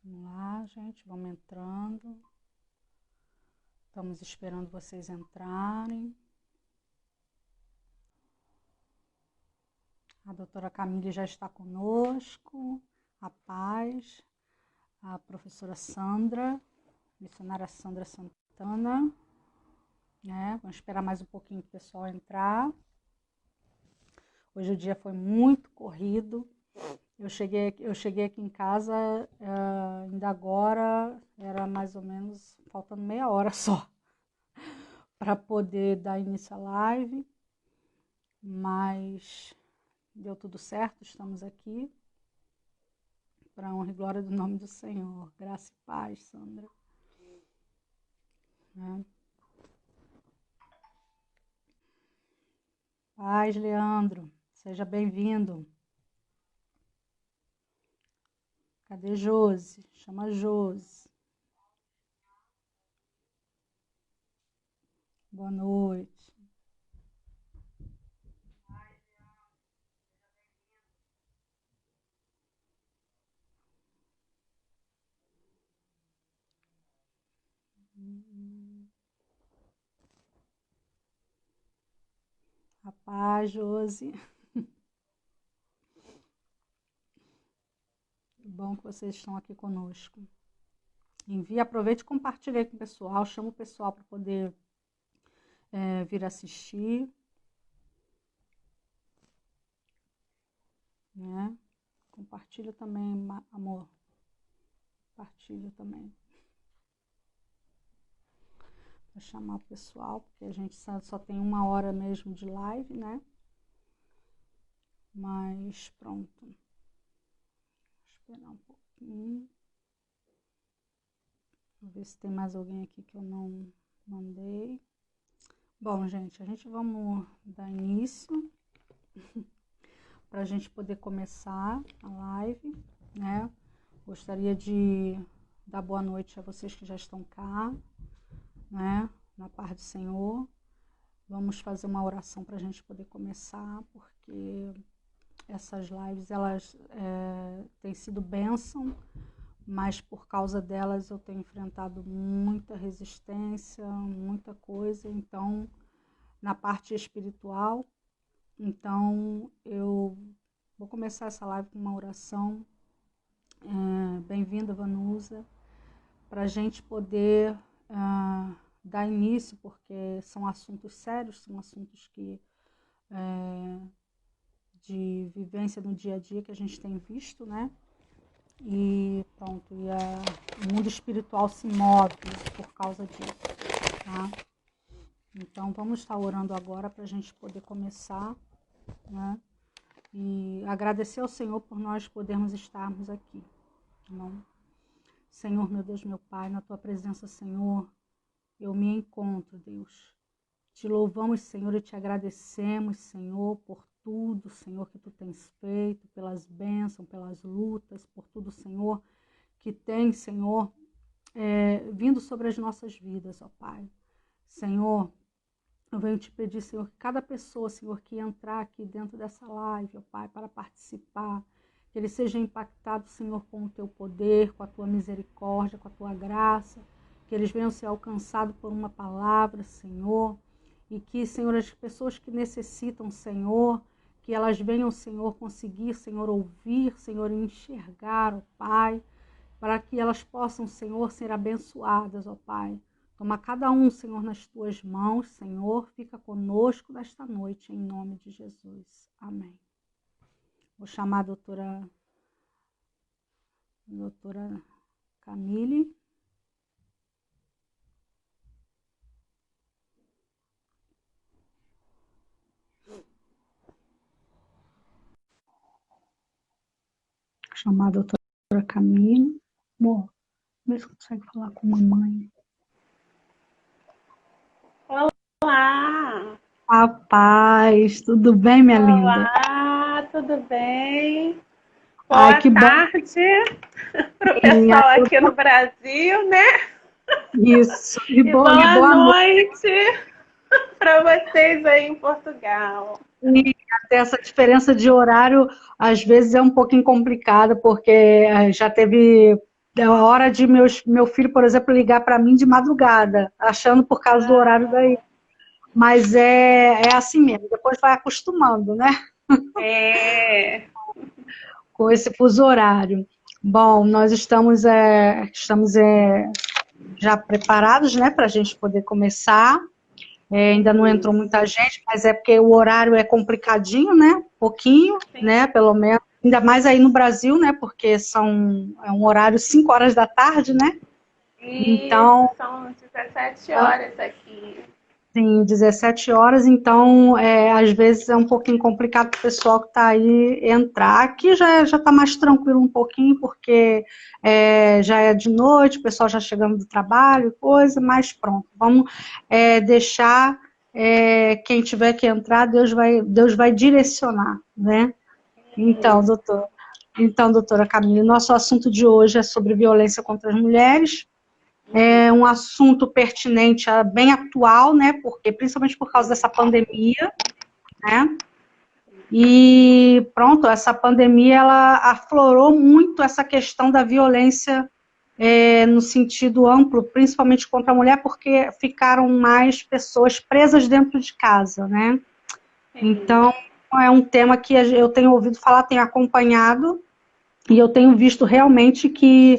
Vamos lá, gente, vamos entrando. Estamos esperando vocês entrarem. A doutora Camille já está conosco. A paz. A professora Sandra, missionária Sandra Santana. Vamos esperar mais um pouquinho para o pessoal entrar. Hoje o dia foi muito corrido. Eu cheguei aqui em casa, ainda agora, era mais ou menos, faltando meia hora só, para poder dar início à live, mas deu tudo certo, estamos aqui, para a honra e glória do nome do Senhor. Graça e paz, Sandra. Paz, Leandro, seja bem-vindo. Cadê Josi? Chama Josi. Boa noite. A paz, Josi. Que bom que vocês estão aqui conosco. Aproveite e compartilhe com o pessoal, chama o pessoal para poder vir assistir. Compartilha também, amor. Compartilha também. Vou chamar o pessoal, porque a gente só tem 1 hora mesmo de live, né? Mas pronto. Vou esperar um pouquinho. Vou ver se tem mais alguém aqui que eu não mandei. Bom, gente, vamos dar início para a gente poder começar a live, né? Gostaria de dar boa noite a vocês que já estão cá, né? Na paz do Senhor. Vamos fazer uma oração para a gente poder começar, porque essas lives, elas têm sido bênção, mas por causa delas eu tenho enfrentado muita resistência, muita coisa, então, na parte espiritual. Então, eu vou começar essa live com uma oração. Bem-vinda, Vanusa, para a gente poder dar início, porque são assuntos sérios, são assuntos de vivência no dia a dia que a gente tem visto, né? E pronto, o mundo espiritual se move por causa disso, tá? Então, vamos estar orando agora para a gente poder começar, né? E agradecer ao Senhor por nós podermos estarmos aqui, tá bom? Senhor, meu Deus, meu Pai, na Tua presença, Senhor, eu me encontro, Deus. Te louvamos, Senhor, e te agradecemos, Senhor, por tudo, Senhor, que Tu tens feito, pelas bênçãos, pelas lutas, por tudo, Senhor, que tem, Senhor, vindo sobre as nossas vidas, ó Pai. Senhor, eu venho te pedir, Senhor, que cada pessoa, Senhor, que entrar aqui dentro dessa live, ó Pai, para participar, que ele seja impactado, Senhor, com o Teu poder, com a Tua misericórdia, com a Tua graça, que eles venham ser alcançados por uma palavra, Senhor, e que, Senhor, as pessoas que necessitam, Senhor, que elas venham, Senhor, conseguir, Senhor, ouvir, Senhor, enxergar, ó Pai, para que elas possam, Senhor, ser abençoadas, ó Pai. Toma cada um, Senhor, nas Tuas mãos, Senhor, fica conosco nesta noite, em nome de Jesus. Amém. Vou chamar a doutora Camille. Chamar a doutora Camille. Bom, vê se consegue falar com a mamãe. Olá! A paz, tudo bem, minha linda? Olá, tudo bem? Ai, Boa que tarde para o pessoal aqui no Brasil, né? Isso, E boa noite para vocês aí em Portugal. E até essa diferença de horário, às vezes, é um pouquinho complicada, porque já teve É a hora de meu filho, por exemplo, ligar para mim de madrugada, achando por causa do horário daí. Mas é assim mesmo, depois vai acostumando, né? É. Com esse fuso horário. Bom, nós estamos já preparados, né, para a gente poder começar. Ainda não entrou muita gente, mas é porque o horário é complicadinho, né? Pouquinho, Sim. né? Pelo menos. Ainda mais aí no Brasil, né? Porque é um horário 5 horas da tarde, né? Isso, são 17 horas aqui. Sim, 17 horas, então às vezes é um pouquinho complicado para o pessoal que está aí entrar. Aqui já está mais tranquilo um pouquinho, porque já é de noite, o pessoal já chegando do trabalho, coisa, mas pronto. Vamos deixar quem tiver que entrar, Deus vai direcionar, né? Então, doutora Camila, nosso assunto de hoje é sobre violência contra as mulheres. É um assunto pertinente, bem atual, né? Porque, principalmente por causa dessa pandemia, né? E pronto, essa pandemia ela aflorou muito essa questão da violência no sentido amplo, principalmente contra a mulher, porque ficaram mais pessoas presas dentro de casa, né? Então, é um tema que eu tenho ouvido falar, tenho acompanhado, e eu tenho visto realmente que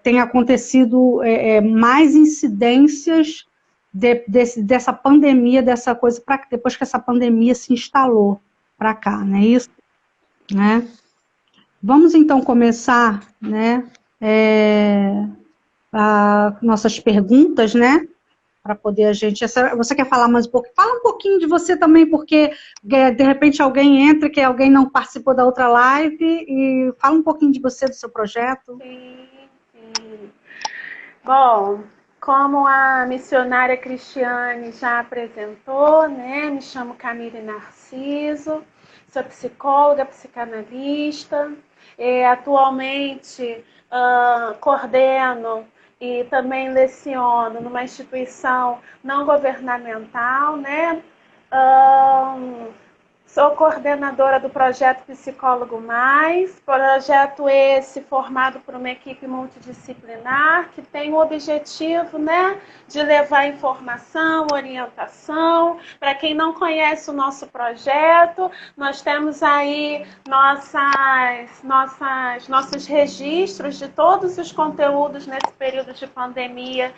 tem acontecido mais incidências dessa pandemia, dessa coisa, depois que essa pandemia se instalou para cá, não é isso? Né? Vamos então começar, né, nossas perguntas, né? Para poder a gente... Você quer falar mais um pouco? Fala um pouquinho de você também, porque de repente alguém entra, que alguém não participou da outra live, e fala um pouquinho de você, do seu projeto. Sim, sim. Bom, como a missionária Cristiane já apresentou, né? Me chamo Camille Narciso, sou psicóloga, psicanalista, atualmente coordeno e também leciono numa instituição não governamental, né? Sou coordenadora do projeto Psicólogo Mais, projeto esse formado por uma equipe multidisciplinar que tem o objetivo, né, de levar informação, orientação. Para quem não conhece o nosso projeto, nós temos aí nossos registros de todos os conteúdos nesse período de pandemia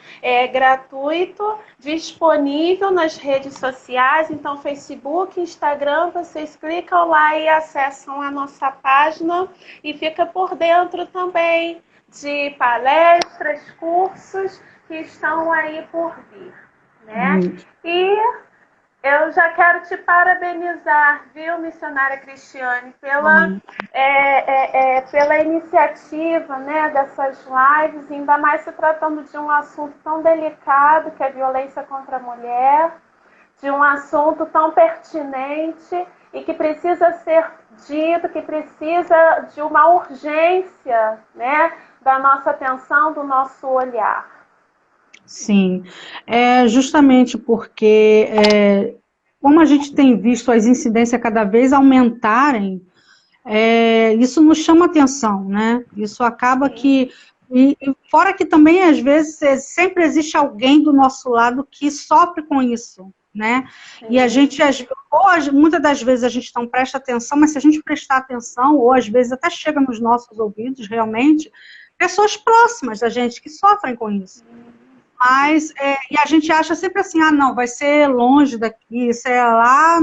gratuito, disponível nas redes sociais, então Facebook, Instagram, vocês clicam lá e acessam a nossa página e fica por dentro também de palestras, cursos que estão aí por vir, né? E eu já quero te parabenizar, viu, missionária Cristiane, pela iniciativa, né, dessas lives, ainda mais se tratando de um assunto tão delicado, que é a violência contra a mulher, de um assunto tão pertinente e que precisa ser dito, que precisa de uma urgência, né, da nossa atenção, do nosso olhar. Sim, justamente porque, como a gente tem visto as incidências cada vez aumentarem, isso nos chama atenção, né? Isso acaba que... E fora que também, às vezes, sempre existe alguém do nosso lado que sofre com isso, né? E a gente, muitas das vezes, a gente não presta atenção, mas se a gente prestar atenção, ou às vezes até chega nos nossos ouvidos, realmente, pessoas próximas da gente que sofrem com isso. Mas, e a gente acha sempre assim, não, vai ser longe daqui, isso é lá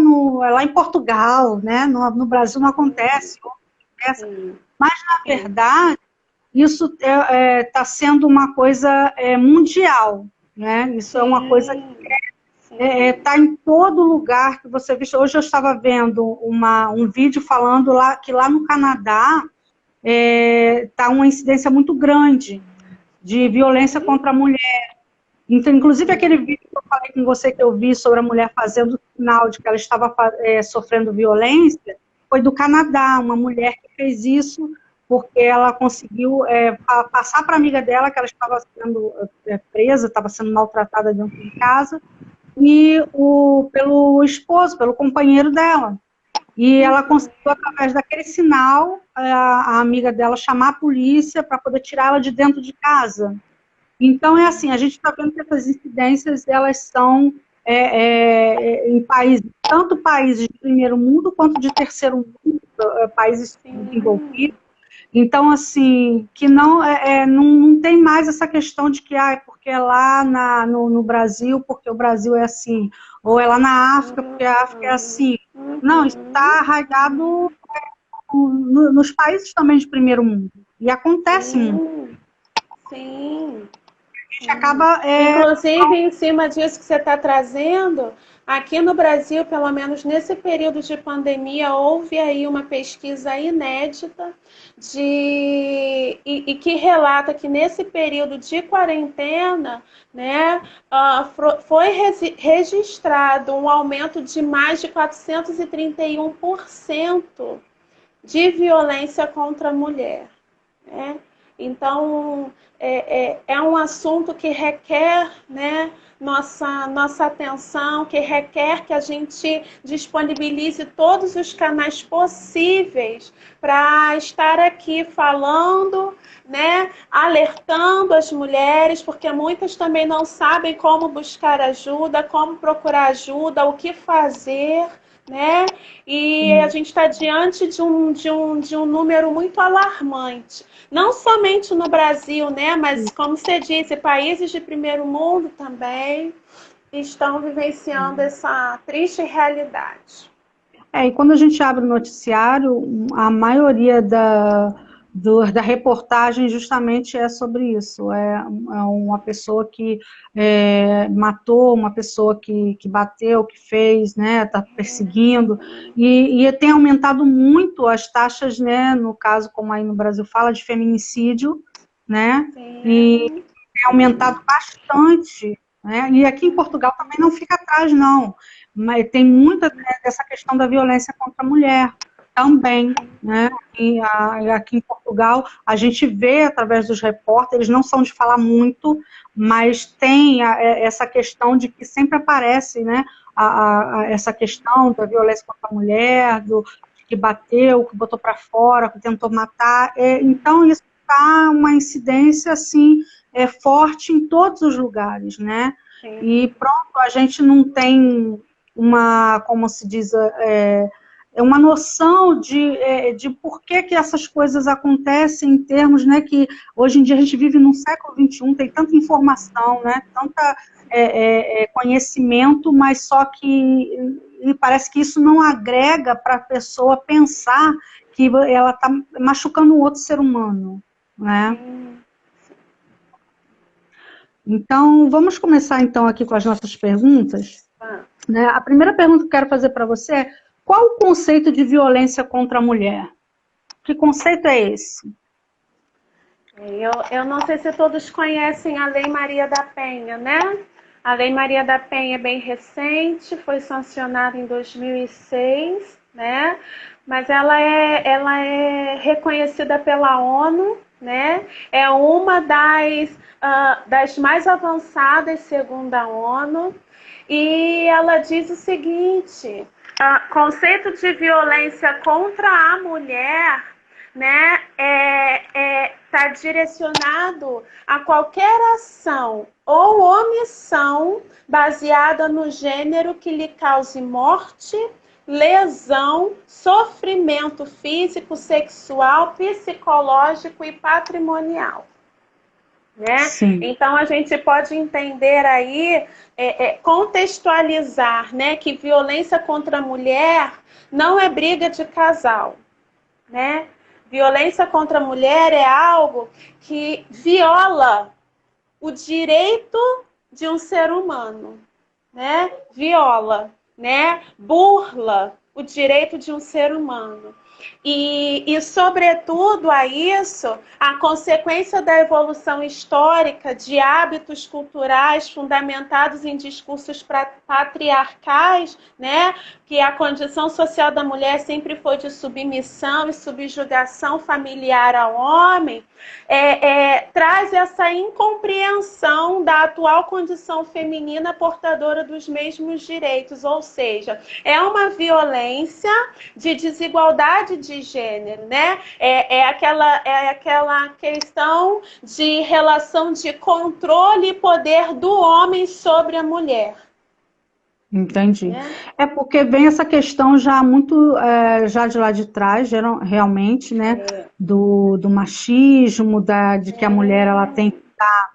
em Portugal, né? No Brasil não acontece. Mas, na verdade, isso está sendo uma coisa mundial, né? Isso é uma coisa que está em todo lugar que você vê. Hoje eu estava vendo um vídeo falando que lá no Canadá está uma incidência muito grande de violência contra a mulher. Então, inclusive, aquele vídeo que eu falei com você, que eu vi sobre a mulher fazendo sinal de que ela estava sofrendo violência, foi do Canadá, uma mulher que fez isso porque ela conseguiu passar para a amiga dela que ela estava sendo presa, estava sendo maltratada dentro de casa, e pelo esposo, pelo companheiro dela. e ela conseguiu, através daquele sinal, a amiga dela chamar a polícia para poder tirá-la de dentro de casa. Então, é assim, a gente está vendo que essas incidências, elas são em países, tanto países de primeiro mundo, quanto de terceiro mundo, países desenvolvidos. Então, assim, que não tem mais essa questão de que, porque é lá no Brasil, porque o Brasil é assim, ou é lá na África, porque a África é assim. Não, isso está arraigado nos países também de primeiro mundo. E acontece muito. Sim. A gente acaba... Inclusive, em cima disso que você está trazendo, aqui no Brasil, pelo menos nesse período de pandemia, houve aí uma pesquisa inédita e que relata que nesse período de quarentena, né, foi registrado um aumento de mais de 431% de violência contra a mulher, né? Então, é um assunto que requer, né, nossa atenção, que requer que a gente disponibilize todos os canais possíveis para estar aqui falando, né, alertando as mulheres, porque muitas também não sabem como buscar ajuda, como procurar ajuda, o que fazer, né? E a gente está diante de um número muito alarmante. Não somente no Brasil, né? Mas, como você disse, países de primeiro mundo também estão vivenciando essa triste realidade. E quando a gente abre o noticiário, a maioria da reportagem justamente é sobre isso. É uma pessoa que matou, uma pessoa que bateu, que fez, né, está perseguindo. E tem aumentado muito as taxas, né, no caso, como aí no Brasil fala, de feminicídio, né? E tem aumentado bastante. Né? E aqui em Portugal também não fica atrás, não. Mas tem muita dessa questão da violência contra a mulher também, né? E aqui em Portugal a gente vê através dos repórteres, eles não são de falar muito, mas tem essa questão de que sempre aparece, né? Essa questão da violência contra a mulher, do que bateu, que botou para fora, que tentou matar. Então isso está uma incidência assim forte em todos os lugares, né? E pronto, a gente não tem como se diz, uma noção de por que essas coisas acontecem em termos, né, que hoje em dia a gente vive num século XXI, tem tanta informação, né, tanta conhecimento, mas só que parece que isso não agrega para a pessoa pensar que ela está machucando um outro ser humano, né? Então, vamos começar então aqui com as nossas perguntas. Né? A primeira pergunta que eu quero fazer para você é: qual o conceito de violência contra a mulher? Que conceito é esse? Eu não sei se todos conhecem a Lei Maria da Penha, né? A Lei Maria da Penha é bem recente, foi sancionada em 2006, né? Mas ela é reconhecida pela ONU, né? É uma das mais avançadas, segundo a ONU, e ela diz o seguinte: conceito de violência contra a mulher, né, está direcionado a qualquer ação ou omissão baseada no gênero que lhe cause morte, lesão, sofrimento físico, sexual, psicológico e patrimonial. Né? Então a gente pode entender aí, contextualizar, né, que violência contra a mulher não é briga de casal, né? Violência contra a mulher é algo que viola o direito de um ser humano, né? Viola, né? Burla o direito de um ser humano. sobretudo a isso, a consequência da evolução histórica de hábitos culturais fundamentados em discursos patriarcais, né, que a condição social da mulher sempre foi de submissão e subjugação familiar ao homem, traz essa incompreensão da atual condição feminina portadora dos mesmos direitos, ou seja, é uma violência de desigualdade de gênero, né? É aquela questão de relação de controle e poder do homem sobre a mulher. Entendi. É porque vem essa questão já muito, já de lá de trás, realmente, né, do machismo, de que a mulher ela tem que estar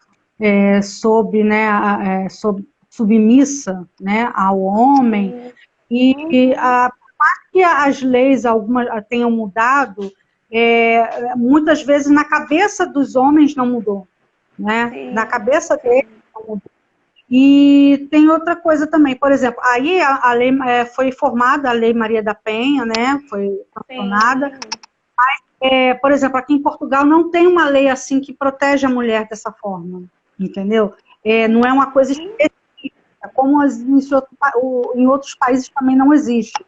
submissa, né, ao homem, e por mais que as leis, algumas tenham mudado, muitas vezes na cabeça dos homens não mudou, né, na cabeça deles não mudou. E tem outra coisa também, por exemplo, aí a lei foi formada, a Lei Maria da Penha, né, foi sancionada, mas, por exemplo, aqui em Portugal não tem uma lei assim que protege a mulher dessa forma, entendeu? Não é uma coisa específica, como em outros países também não existe.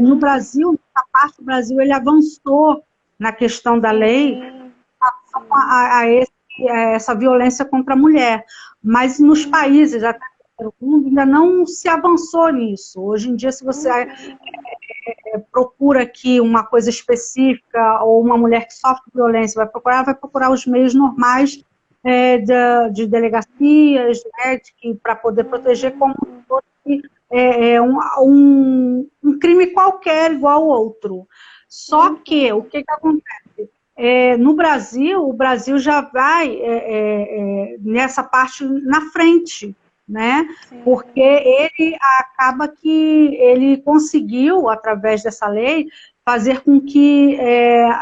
No Brasil, na parte do Brasil, ele avançou na questão da lei essa violência contra a mulher. Mas nos países, até no mundo, ainda não se avançou nisso. Hoje em dia, se você procura aqui uma coisa específica, ou uma mulher que sofre violência vai procurar os meios normais de delegacias, né, para poder proteger como um crime qualquer igual ao outro. Só que, o que acontece? No Brasil, o Brasil já vai nessa parte na frente, né? Sim. Porque ele acaba que ele conseguiu, através dessa lei, fazer com que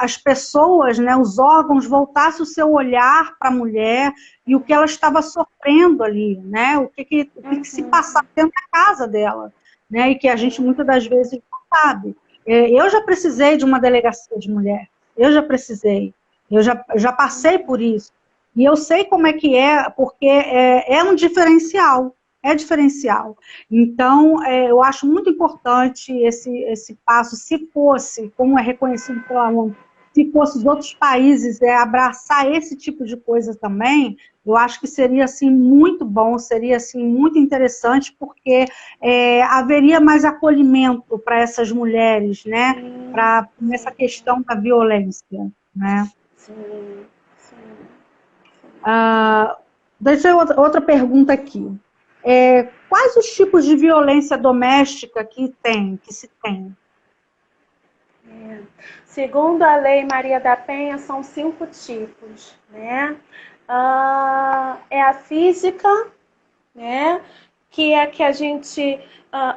as pessoas, né, os órgãos, voltassem o seu olhar para a mulher e o que ela estava sofrendo ali, né? O que se passava dentro da casa dela, né? E que a gente muitas das vezes não sabe. Eu já precisei de uma delegacia de mulher. Eu já precisei, eu já passei por isso. E eu sei como é que porque é um diferencial, é diferencial. Então, eu acho muito importante esse passo, se fosse, como é reconhecido pela ONU, se fosse os outros países abraçar esse tipo de coisa também, eu acho que seria, assim, muito bom, seria, assim, muito interessante, porque haveria mais acolhimento para essas mulheres, né, nessa questão da violência, né. Sim, sim. Deixa eu outra pergunta aqui. Quais os tipos de violência doméstica que se tem? Segundo a Lei Maria da Penha, são 5 tipos, né? É a física, né? Que é a que a gente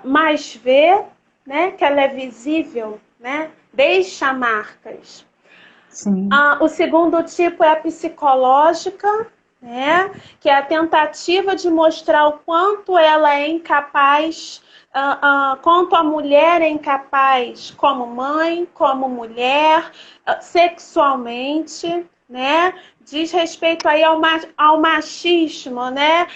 mais vê, né? Que ela é visível, né? Deixa marcas. Sim. O segundo tipo é a psicológica, né? Que é a tentativa de mostrar o quanto ela é incapaz, quanto a mulher é incapaz como mãe, como mulher, sexualmente, né? Diz respeito aí ao machismo, né?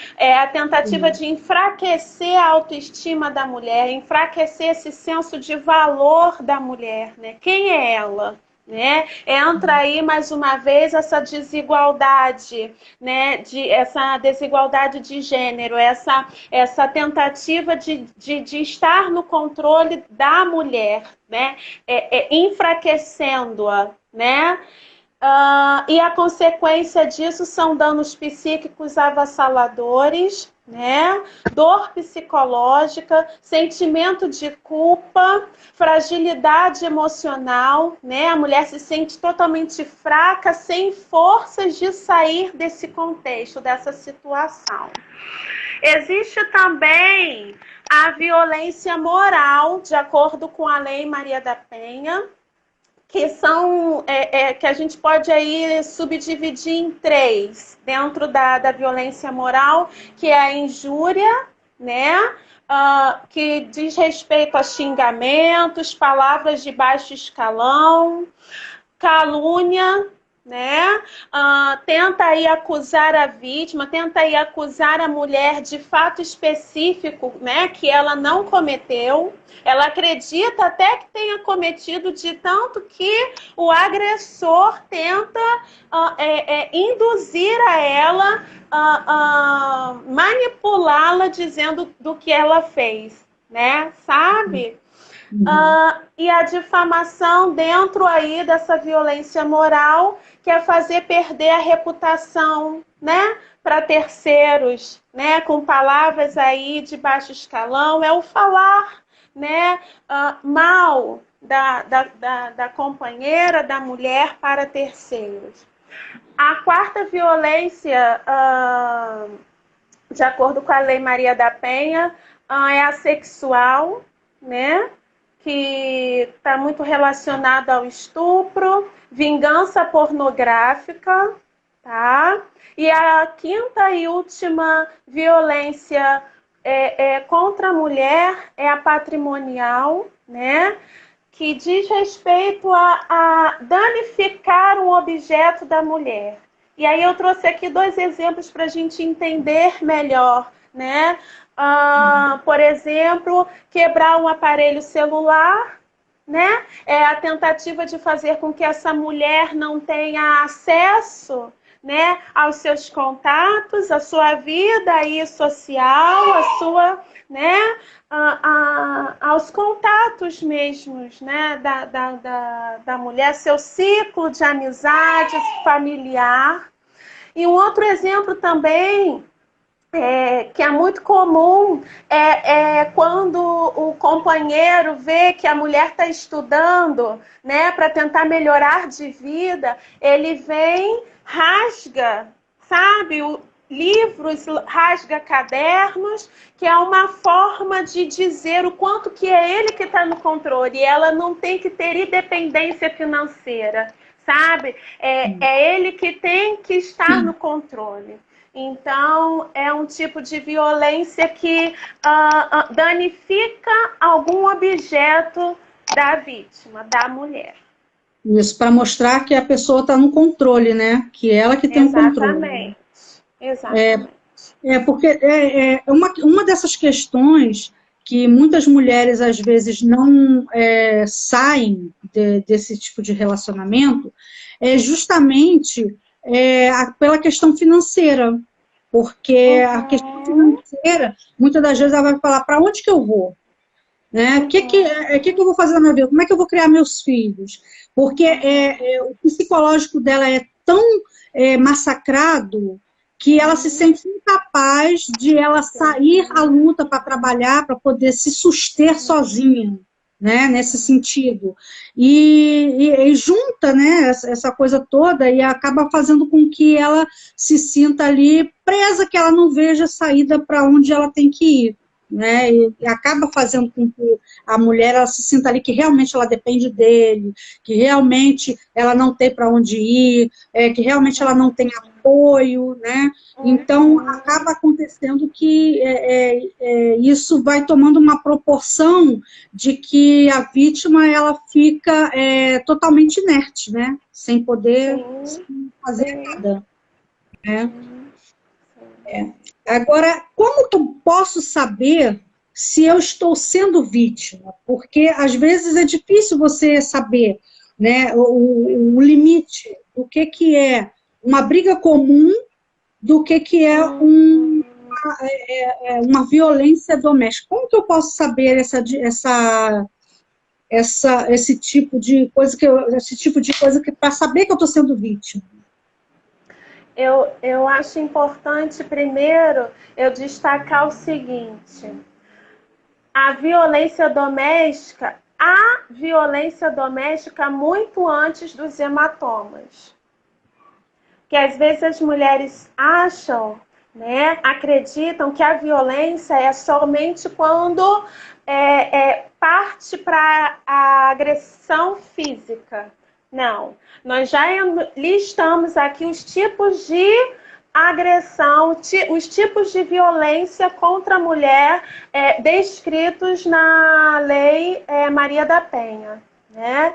A tentativa de enfraquecer a autoestima da mulher, enfraquecer esse senso de valor da mulher, né? Quem é ela? Né? Entra aí mais uma vez essa desigualdade, né? Essa desigualdade de gênero, essa tentativa de estar no controle da mulher, né? Enfraquecendo-a, né? E a consequência disso são danos psíquicos avassaladores, né? Dor psicológica, sentimento de culpa, fragilidade emocional, né? A mulher se sente totalmente fraca, sem forças de sair desse contexto, dessa situação. Existe também a violência moral, de acordo com a Lei Maria da Penha, que são que a gente pode aí subdividir em 3 dentro da violência moral, que é a injúria, né? que diz respeito a xingamentos, palavras de baixo escalão, calúnia, né? Tenta aí acusar a vítima, tenta aí acusar a mulher de fato específico, né, que ela não cometeu. Ela acredita até que tenha cometido, de tanto que o agressor tenta induzir a ela, manipulá-la dizendo do que ela fez, né? Sabe? E a difamação dentro aí dessa violência moral, que é fazer perder a reputação, né, para terceiros, né, com palavras aí de baixo escalão, é o falar, né, mal da companheira, da mulher para terceiros. A quarta violência, de acordo com a Lei Maria da Penha, é a sexual, né, que está muito relacionada ao estupro, vingança pornográfica, tá? E a quinta e última violência contra a mulher é a patrimonial, né? Que diz respeito a danificar um objeto da mulher. E aí eu trouxe aqui 2 exemplos para a gente entender melhor, né? Por exemplo, quebrar um aparelho celular, né? É a tentativa de fazer com que essa mulher não tenha acesso, né, aos seus contatos, à sua vida aí social, a sua, né, aos contatos mesmos, né, da mulher, seu ciclo de amizade familiar. E um outro exemplo também, que é muito comum, é quando o companheiro vê que a mulher está estudando, né, para tentar melhorar de vida, ele vem, rasga, sabe, livros, rasga cadernos, que é uma forma de dizer o quanto que é ele que está no controle, e ela não tem que ter independência financeira, sabe? É ele que tem que estar no controle. Então, é um tipo de violência que danifica algum objeto da vítima, da mulher. Isso, para mostrar que a pessoa está no controle, né? Que ela que tem o controle. Exatamente. Porque uma dessas questões que muitas mulheres, às vezes, não saem desse tipo de relacionamento é justamente pela questão financeira. Porque a questão financeira, muitas das vezes, ela vai falar, para onde que eu vou? Né? O que eu vou fazer na minha vida? Como é que eu vou criar meus filhos? Porque o psicológico dela é tão massacrado que ela se sente incapaz de ela sair à luta para trabalhar, para poder se suster sozinha, né, nesse sentido. E junta, né, essa coisa toda e acaba fazendo com que ela se sinta ali presa, que ela não veja saída para onde ela tem que ir. Né, e acaba fazendo com que a mulher ela se sinta ali que realmente ela depende dele, que realmente ela não tem para onde ir, que realmente ela não tem apoio, né? Então acaba acontecendo que isso vai tomando uma proporção de que a vítima ela fica totalmente inerte, né? Sem poder fazer nada. Né? Agora, como que eu posso saber se eu estou sendo vítima? Porque, às vezes, é difícil você saber, né, o limite do que é uma briga comum do que é uma violência doméstica. Como que eu posso saber esse tipo de coisa que para saber que eu estou sendo vítima? Eu acho importante, primeiro, eu destacar o seguinte: a violência doméstica muito antes dos hematomas. Que às vezes as mulheres acham, né, acreditam que a violência é somente quando parte para a agressão física. Não, nós já listamos aqui os tipos de agressão, os tipos de violência contra a mulher descritos na Lei Maria da Penha, né?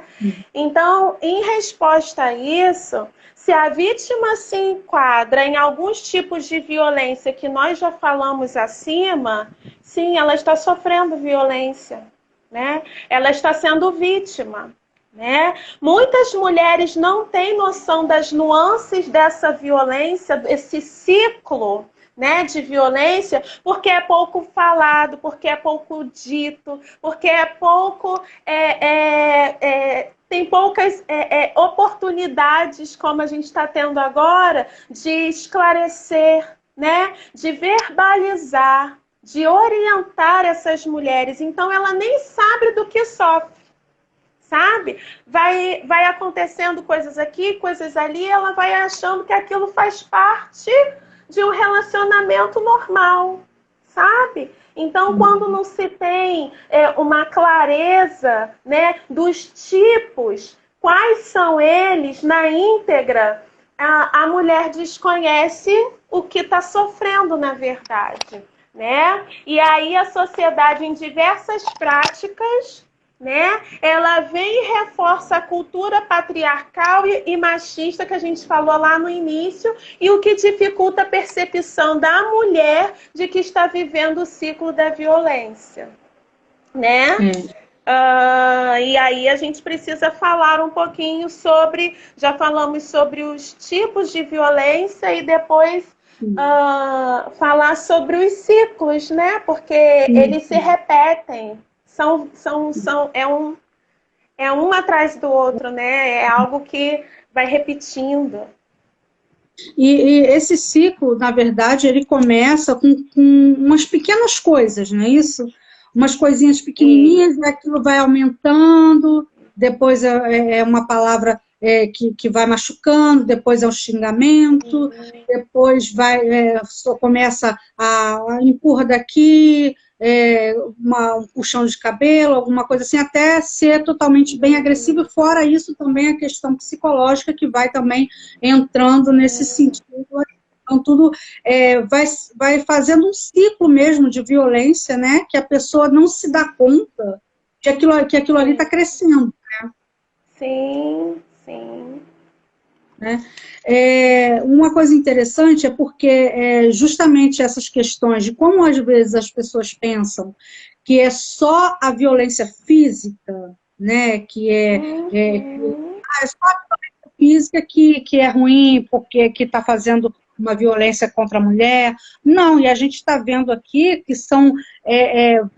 Então, em resposta a isso, se a vítima se enquadra em alguns tipos de violência que nós já falamos acima, sim, ela está sofrendo violência, né? Ela está sendo vítima. Né? Muitas mulheres não têm noção das nuances dessa violência, desse ciclo, né, de violência, porque é pouco falado, porque é pouco dito, porque é pouco tem poucas oportunidades, como a gente está tendo agora, de esclarecer, né, de verbalizar, de orientar essas mulheres. Então, ela nem sabe do que sofre. Sabe? Vai acontecendo coisas aqui, coisas ali, ela vai achando que aquilo faz parte de um relacionamento normal, sabe? Então, quando não se tem uma clareza, né, dos tipos, quais são eles na íntegra, a mulher desconhece o que está sofrendo, na verdade, né? E aí a sociedade, em diversas práticas, né? Ela vem e reforça a cultura patriarcal e machista que a gente falou lá no início, e o que dificulta a percepção da mulher de que está vivendo o ciclo da violência, né? E aí a gente precisa falar um pouquinho sobre, já falamos sobre os tipos de violência e depois falar sobre os ciclos, né? Porque eles se repetem. É um atrás do outro, né? É algo que vai repetindo. E esse ciclo, na verdade, ele começa com umas pequenas coisas, não é isso? Umas coisinhas pequenininhas, e aquilo vai aumentando, depois é uma palavra que vai machucando, depois é um xingamento, depois só começa a empurra daqui, um puxão de cabelo, alguma coisa assim, até ser totalmente bem agressivo. E fora isso, também a questão psicológica que vai também entrando nesse sentido. Então, tudo vai fazendo um ciclo mesmo de violência, né? Que a pessoa não se dá conta que aquilo ali está crescendo. Né? Sim, sim. Né? Uma coisa interessante é porque justamente essas questões de como às vezes as pessoas pensam que é só a violência física, né, que é só a violência física que é ruim porque que está fazendo uma violência contra a mulher. Não, e a gente está vendo aqui que são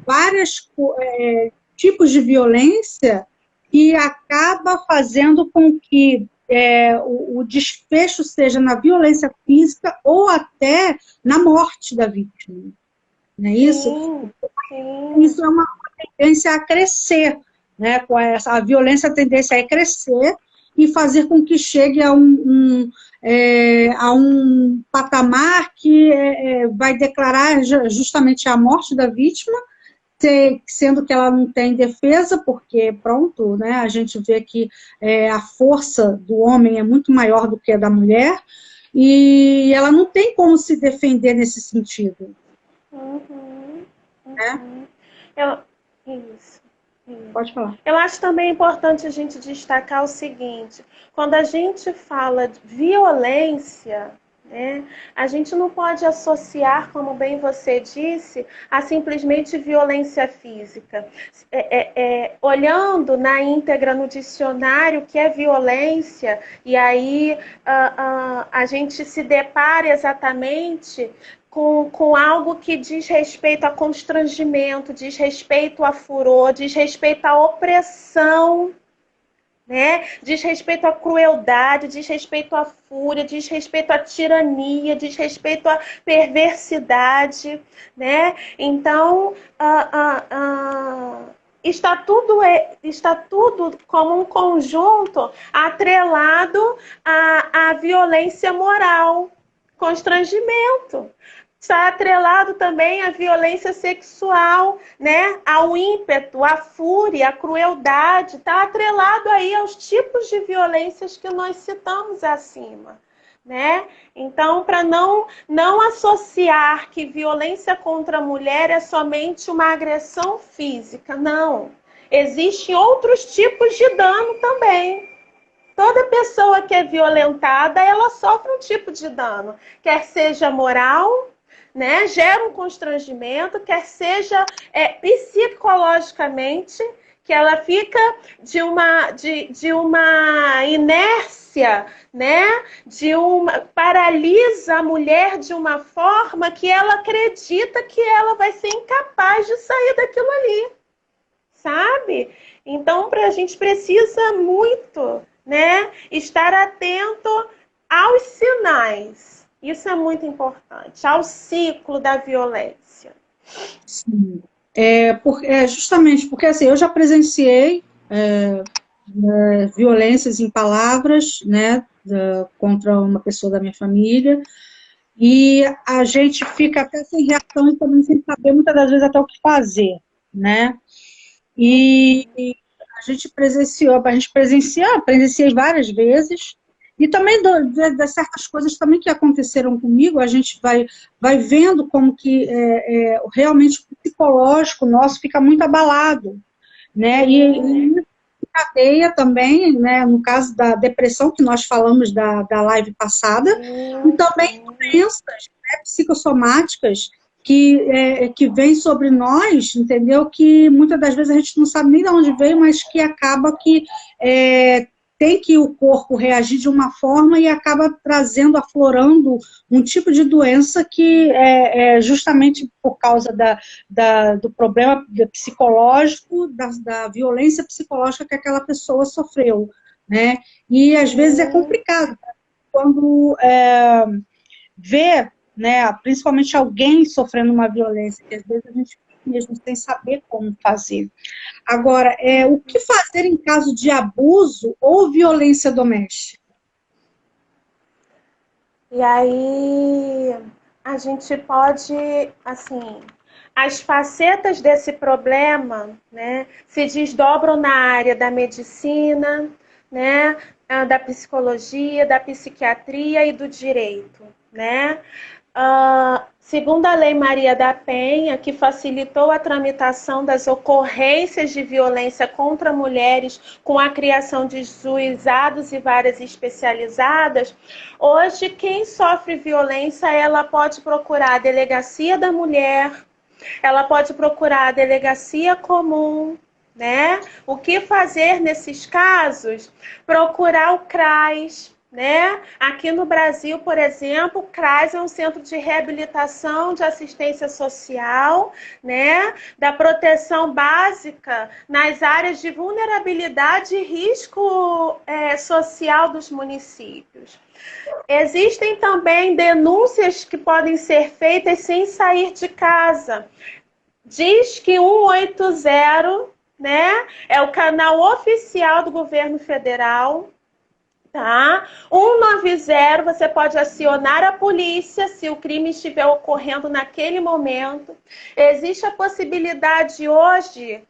vários tipos de violência que acaba fazendo com que o desfecho seja na violência física ou até na morte da vítima. Não é isso? Sim. Isso é uma tendência a crescer, né? A violência, a tendência é crescer e fazer com que chegue a um patamar que vai declarar justamente a morte da vítima, sendo que ela não tem defesa, porque, pronto, né, a gente vê que a força do homem é muito maior do que a da mulher, e ela não tem como se defender nesse sentido. Né? Isso. Pode falar. Eu acho também importante a gente destacar o seguinte, quando a gente fala de violência, né, a gente não pode associar, como bem você disse, a simplesmente violência física. Olhando na íntegra no dicionário o que é violência, e aí a gente se depara exatamente com algo que diz respeito a constrangimento, diz respeito a furor, diz respeito à opressão, né? Diz respeito à crueldade, diz respeito à fúria, diz respeito à tirania, diz respeito à perversidade, né? Então, está tudo como um conjunto atrelado à violência moral, constrangimento. Está atrelado também à violência sexual, né? Ao ímpeto, à fúria, à crueldade. Está atrelado aí aos tipos de violências que nós citamos acima. né? Então, para não associar que violência contra a mulher é somente uma agressão física, não. Existem outros tipos de dano também. Toda pessoa que é violentada, ela sofre um tipo de dano, quer seja moral, né? Gera um constrangimento, quer seja psicologicamente, que ela fica de uma inércia, né? Paralisa a mulher de uma forma que ela acredita que ela vai ser incapaz de sair daquilo ali, sabe? Então, a gente precisa muito, né, estar atento aos sinais. Isso é muito importante, ao ciclo da violência. Sim. Justamente porque assim, eu já presenciei violências em palavras, né, contra uma pessoa da minha família, e a gente fica até sem reação e também sem saber muitas das vezes até o que fazer, né? E a gente presenciei várias vezes, e também das certas coisas também que aconteceram comigo, a gente vai vendo como que realmente o psicológico nosso fica muito abalado, né? E cadeia também, né, no caso da depressão, que nós falamos da live passada, e também doenças, né, psicossomáticas que vêm sobre nós, entendeu? Que muitas das vezes a gente não sabe nem de onde veio, mas que acaba que tem que o corpo reagir de uma forma e acaba trazendo, aflorando um tipo de doença que é justamente por causa do problema psicológico, da violência psicológica que aquela pessoa sofreu, né? E às vezes é complicado quando vê, né, principalmente alguém sofrendo uma violência, que às vezes a gente mesmo sem saber como fazer. Agora, o que fazer em caso de abuso ou violência doméstica? E aí a gente pode, assim, as facetas desse problema, né, se desdobram na área da medicina, né, da psicologia, da psiquiatria e do direito, né? Segundo a Lei Maria da Penha, que facilitou a tramitação das ocorrências de violência contra mulheres com a criação de juizados e varas especializadas, hoje quem sofre violência, ela pode procurar a delegacia da mulher, ela pode procurar a delegacia comum, né? O que fazer nesses casos? Procurar o CRAS, né? Aqui no Brasil, por exemplo, o CRAS é um centro de reabilitação de assistência social, né? Da proteção básica nas áreas de vulnerabilidade e risco social dos municípios. Existem também denúncias que podem ser feitas sem sair de casa. Diz que 180, né, é o canal oficial do governo federal. Tá? 190, você pode acionar a polícia se o crime estiver ocorrendo naquele momento. Existe a possibilidade hoje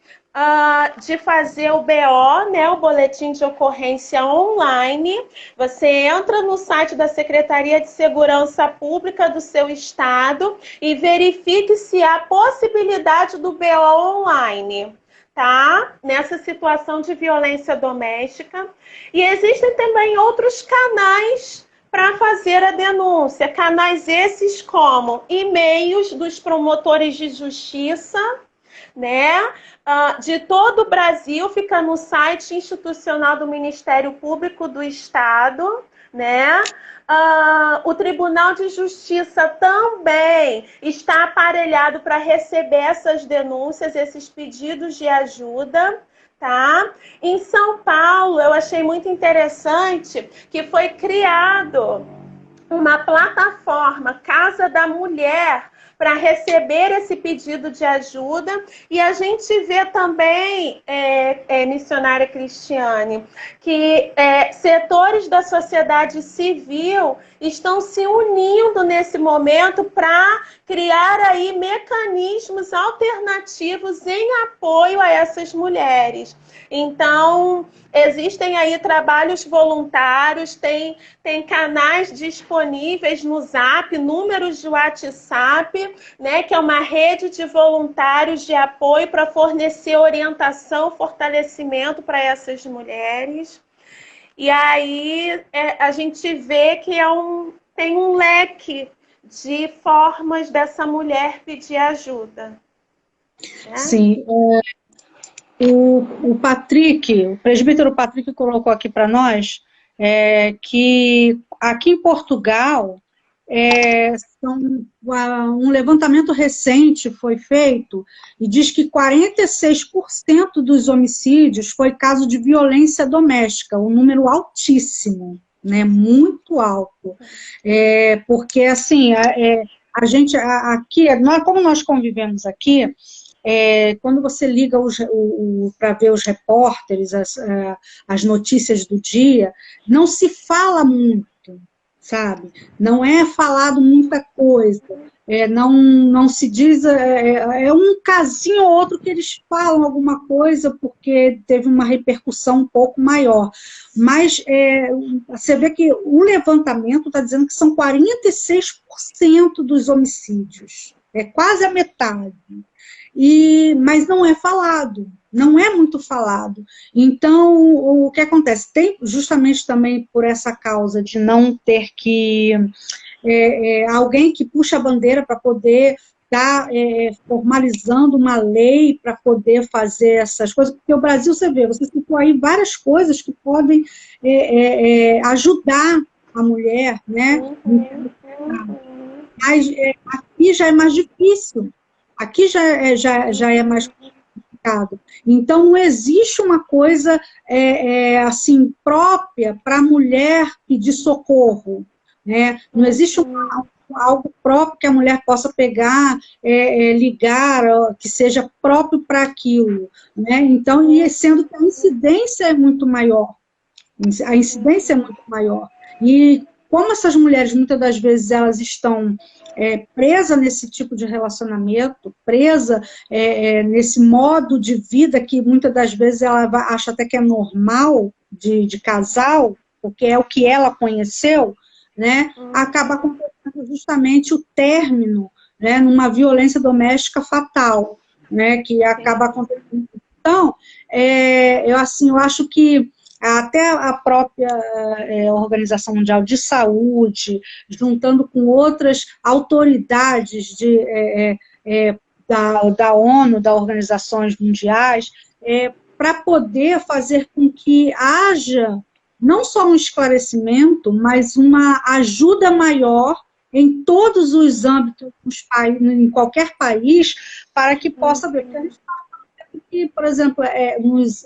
de fazer o BO, né, o boletim de ocorrência online. Você entra no site da Secretaria de Segurança Pública do seu estado e verifique se há possibilidade do BO online. Tá? Nessa situação de violência doméstica. E existem também outros canais para fazer a denúncia. Canais esses como e-mails dos promotores de justiça, né? De todo o Brasil, fica no site institucional do Ministério Público do Estado, né? O Tribunal de Justiça também está aparelhado para receber essas denúncias, esses pedidos de ajuda, tá? Em São Paulo, eu achei muito interessante que foi criado uma plataforma plataforma Casa da Mulher para receber esse pedido de ajuda. E a gente vê também, missionária Cristiane, que setores da sociedade civil estão se unindo nesse momento para criar aí mecanismos alternativos em apoio a essas mulheres. Então, existem aí trabalhos voluntários, tem canais disponíveis no Zap, números de WhatsApp, né, que é uma rede de voluntários de apoio para fornecer orientação, fortalecimento para essas mulheres. E aí a gente vê que tem um leque de formas dessa mulher pedir ajuda. Né? Sim. O Patrick, o presbítero Patrick colocou aqui para nós que aqui em Portugal um levantamento recente foi feito e diz que 46% dos homicídios foi caso de violência doméstica, um número altíssimo, né, muito alto. Porque, assim, a gente aqui, como nós convivemos aqui, quando você liga para ver os repórteres, as notícias do dia, não se fala muito, sabe? Não é falado muita coisa, não se diz, um casinho ou outro que eles falam alguma coisa porque teve uma repercussão um pouco maior. Mas você vê que o levantamento está dizendo que são 46% dos homicídios, é quase a metade. Mas não é falado, não é muito falado. Então, o que acontece? Tem justamente também por essa causa de não ter que alguém que puxa a bandeira para poder estar formalizando uma lei para poder fazer essas coisas, porque o Brasil, você citou aí várias coisas que podem ajudar a mulher, né? Mas aqui já é mais difícil. Aqui já é mais complicado. Então, não existe uma coisa assim, própria para a mulher pedir socorro. Né? Não existe algo próprio que a mulher possa pegar, ligar, que seja próprio para aquilo. Né? Então, e sendo que a incidência é muito maior. A incidência é muito maior. E como essas mulheres, muitas das vezes, elas estão presas nesse tipo de relacionamento, presa nesse modo de vida que muitas das vezes ela acha até que é normal de casal, porque é o que ela conheceu, né? Acaba acontecendo justamente o término, né, numa violência doméstica fatal, né, que acaba acontecendo. Então, eu acho que até a própria Organização Mundial de Saúde, juntando com outras autoridades da ONU, das organizações mundiais, para poder fazer com que haja não só um esclarecimento, mas uma ajuda maior em todos os âmbitos, em qualquer país, para que possa ver. Que, por exemplo, nos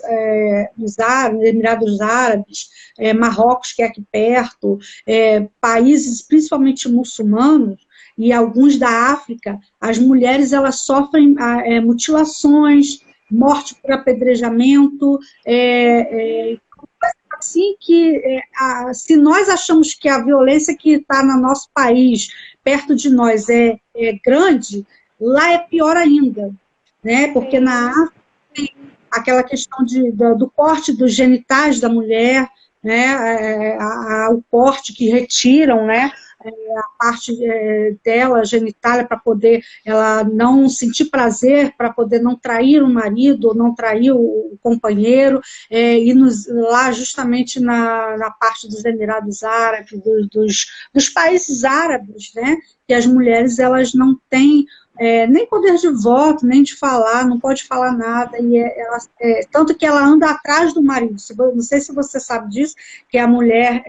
Emirados Árabes, Marrocos, que é aqui perto, países principalmente muçulmanos, e alguns da África, as mulheres elas sofrem mutilações, morte por apedrejamento, assim que se nós achamos que a violência que está no nosso país, perto de nós, é grande, lá é pior ainda, né? Porque na África tem aquela questão do corte dos genitais da mulher, né? O corte que retiram, né? A parte dela, genitália, para poder ela não sentir prazer, para poder não trair o marido, ou não trair o companheiro, e lá justamente na parte dos Emirados Árabes, dos países árabes, né, que as mulheres elas não têm nem poder de voto, nem de falar, não pode falar nada, e tanto que ela anda atrás do marido. Não sei se você sabe disso, que a mulher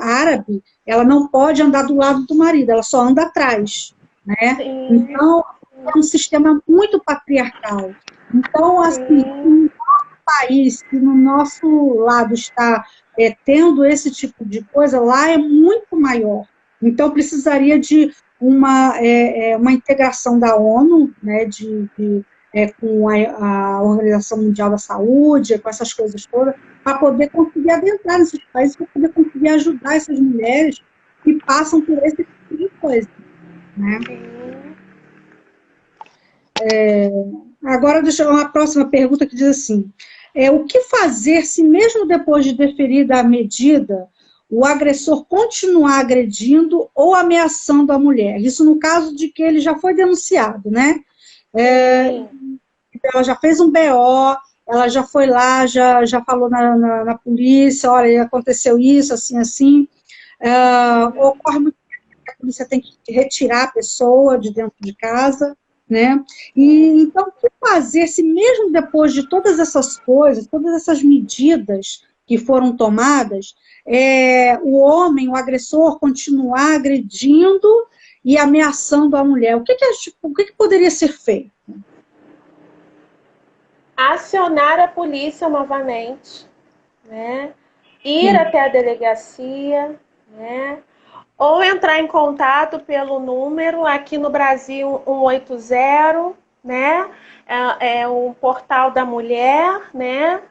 árabe, ela não pode andar do lado do marido, ela só anda atrás, né? Então, é um sistema muito patriarcal. Então, assim, no nosso país, que no nosso lado está tendo esse tipo de coisa, lá é muito maior, Então, precisaria de uma integração da ONU, né, com a Organização Mundial da Saúde, com essas coisas todas, para poder conseguir adentrar nesses países, para poder conseguir ajudar essas mulheres que passam por esse tipo de coisa, né? Agora, deixa eu uma próxima pergunta que diz assim, o que fazer se mesmo depois de deferida a medida, o agressor continuar agredindo ou ameaçando a mulher? Isso no caso de que ele já foi denunciado, né? Ela já fez um BO, ela já foi lá, já falou na polícia, olha, aconteceu isso, assim, assim. Ocorre muito que a polícia tem que retirar a pessoa de dentro de casa, né? E, então, o que fazer se mesmo depois de todas essas coisas, todas essas medidas que foram tomadas, o homem, o agressor, continuar agredindo e ameaçando a mulher? O que poderia ser feito? Acionar a polícia novamente, né? Ir até a delegacia, né? Ou entrar em contato pelo número, aqui no Brasil, 180, né? É o portal da mulher, né?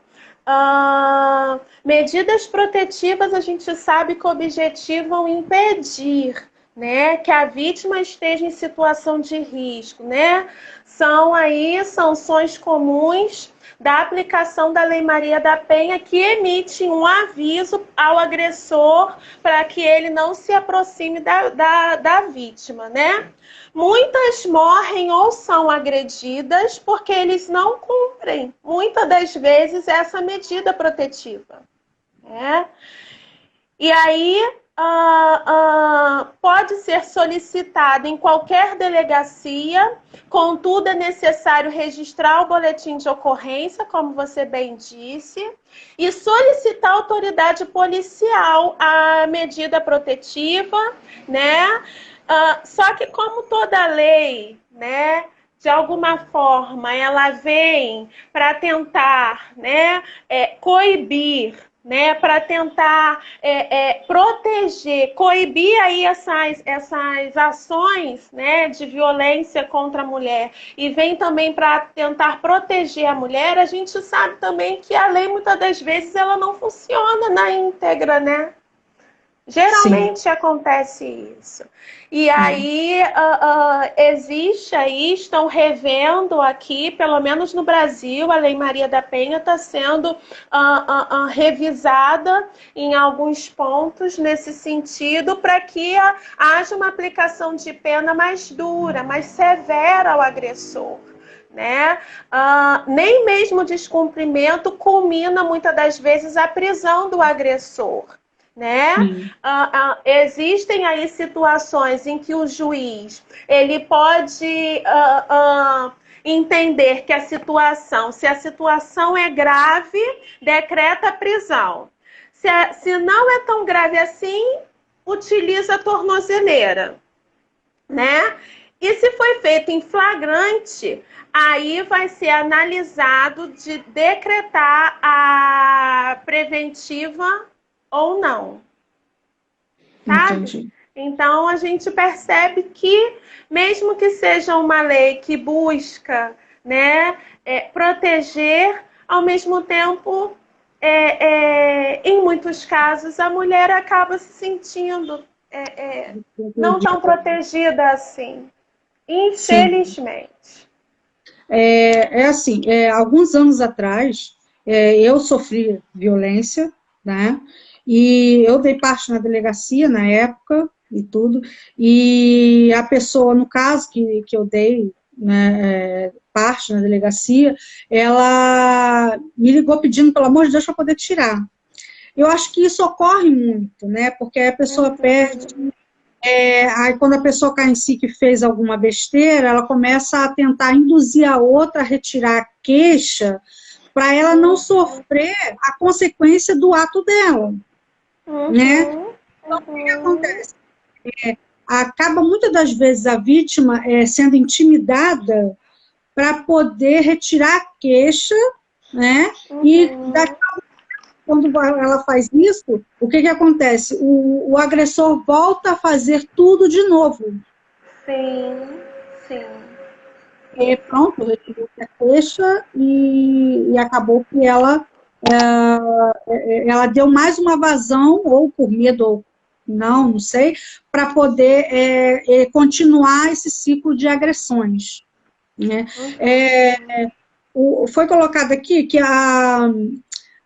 Medidas protetivas, a gente sabe que objetivam impedir, né, que a vítima esteja em situação de risco, né? São aí sanções comuns da aplicação da Lei Maria da Penha, que emite um aviso ao agressor para que ele não se aproxime da vítima, né? Muitas morrem ou são agredidas porque eles não cumprem, muitas das vezes, essa medida protetiva, né? E aí, pode ser solicitado em qualquer delegacia, contudo é necessário registrar o boletim de ocorrência, como você bem disse, e solicitar à autoridade policial a medida protetiva, né? Só que como toda lei, né, de alguma forma, ela vem para tentar, né, coibir, né, para tentar proteger, coibir aí essas ações, né, de violência contra a mulher, e vem também para tentar proteger a mulher, a gente sabe também que a lei, muitas das vezes, ela não funciona na íntegra, né? Geralmente Sim. Acontece isso. E aí, existe aí, estão revendo aqui, pelo menos no Brasil, a Lei Maria da Penha está sendo revisada em alguns pontos nesse sentido, para que haja uma aplicação de pena mais dura, mais severa ao agressor. Né? Nem mesmo o descumprimento culmina, muitas das vezes, a prisão do agressor. Né? Existem aí situações em que o juiz ele pode entender que se a situação é grave, decreta a prisão. Se não é tão grave assim, utiliza a tornozeleira, né? E se foi feito em flagrante, aí vai ser analisado de decretar a preventiva ou não, sabe? Entendi. Então, a gente percebe que, mesmo que seja uma lei que busca, né, proteger, ao mesmo tempo, em muitos casos, a mulher acaba se sentindo não tão protegida assim, infelizmente. Assim, alguns anos atrás, eu sofri violência, né? E eu dei parte na delegacia na época e tudo, e a pessoa, no caso que eu dei, né, parte na delegacia, ela me ligou pedindo, pelo amor de Deus, para poder tirar. Eu acho que isso ocorre muito, né, porque a pessoa perde, aí quando a pessoa cai em si que fez alguma besteira, ela começa a tentar induzir a outra a retirar a queixa, para ela não sofrer a consequência do ato dela. Né? Então, o que acontece? Acaba muitas das vezes a vítima sendo intimidada para poder retirar a queixa, né? E daqui a quando ela faz isso, o que acontece? O agressor volta a fazer tudo de novo. Sim, sim. E pronto, retirou a queixa e acabou que ela deu mais uma vazão, ou por medo, ou não sei, para poder continuar esse ciclo de agressões. Né? Foi colocado aqui que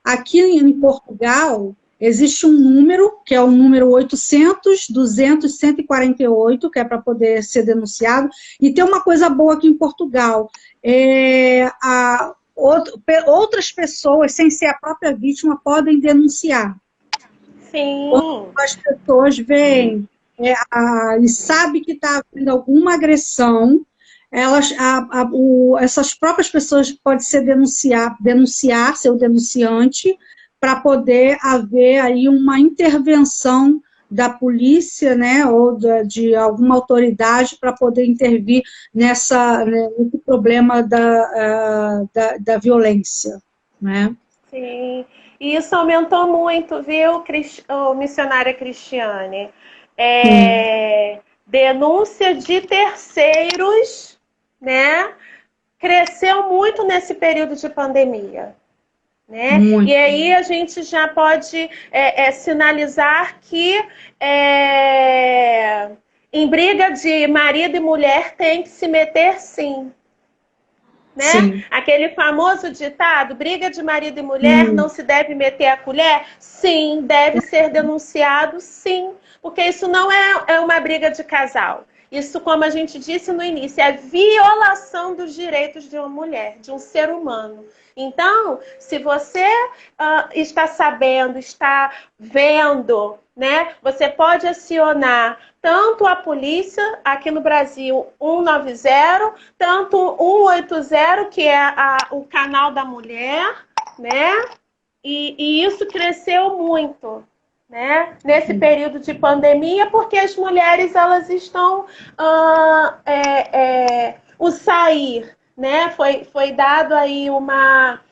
aqui em Portugal existe um número, que é o número 800-200-148, que é para poder ser denunciado, e tem uma coisa boa aqui em Portugal, outras pessoas, sem ser a própria vítima, podem denunciar. Sim. Quando as pessoas veem e sabem que está havendo alguma agressão, essas próprias pessoas podem denunciar ser o denunciante, para poder haver aí uma intervenção da polícia, né, ou de alguma autoridade para poder intervir nesse problema da violência, né? Sim, e isso aumentou muito, viu, missionária Cristiane? Denúncia de terceiros, né? Cresceu muito nesse período de pandemia. Né? E aí a gente já pode sinalizar que em briga de marido e mulher tem que se meter sim. Né? Sim. Aquele famoso ditado, briga de marido e mulher, não se deve meter a colher? Sim, deve ser denunciado, sim. Porque isso não é uma briga de casal. Isso, como a gente disse no início, é violação dos direitos de uma mulher, de um ser humano. Então, se você está sabendo, está vendo, né, você pode acionar tanto a polícia, aqui no Brasil, 190, tanto 180, que é o canal da mulher, né? E isso cresceu muito, né? Nesse período de pandemia, porque as mulheres, elas estão... o sair, né? Foi dado aí uma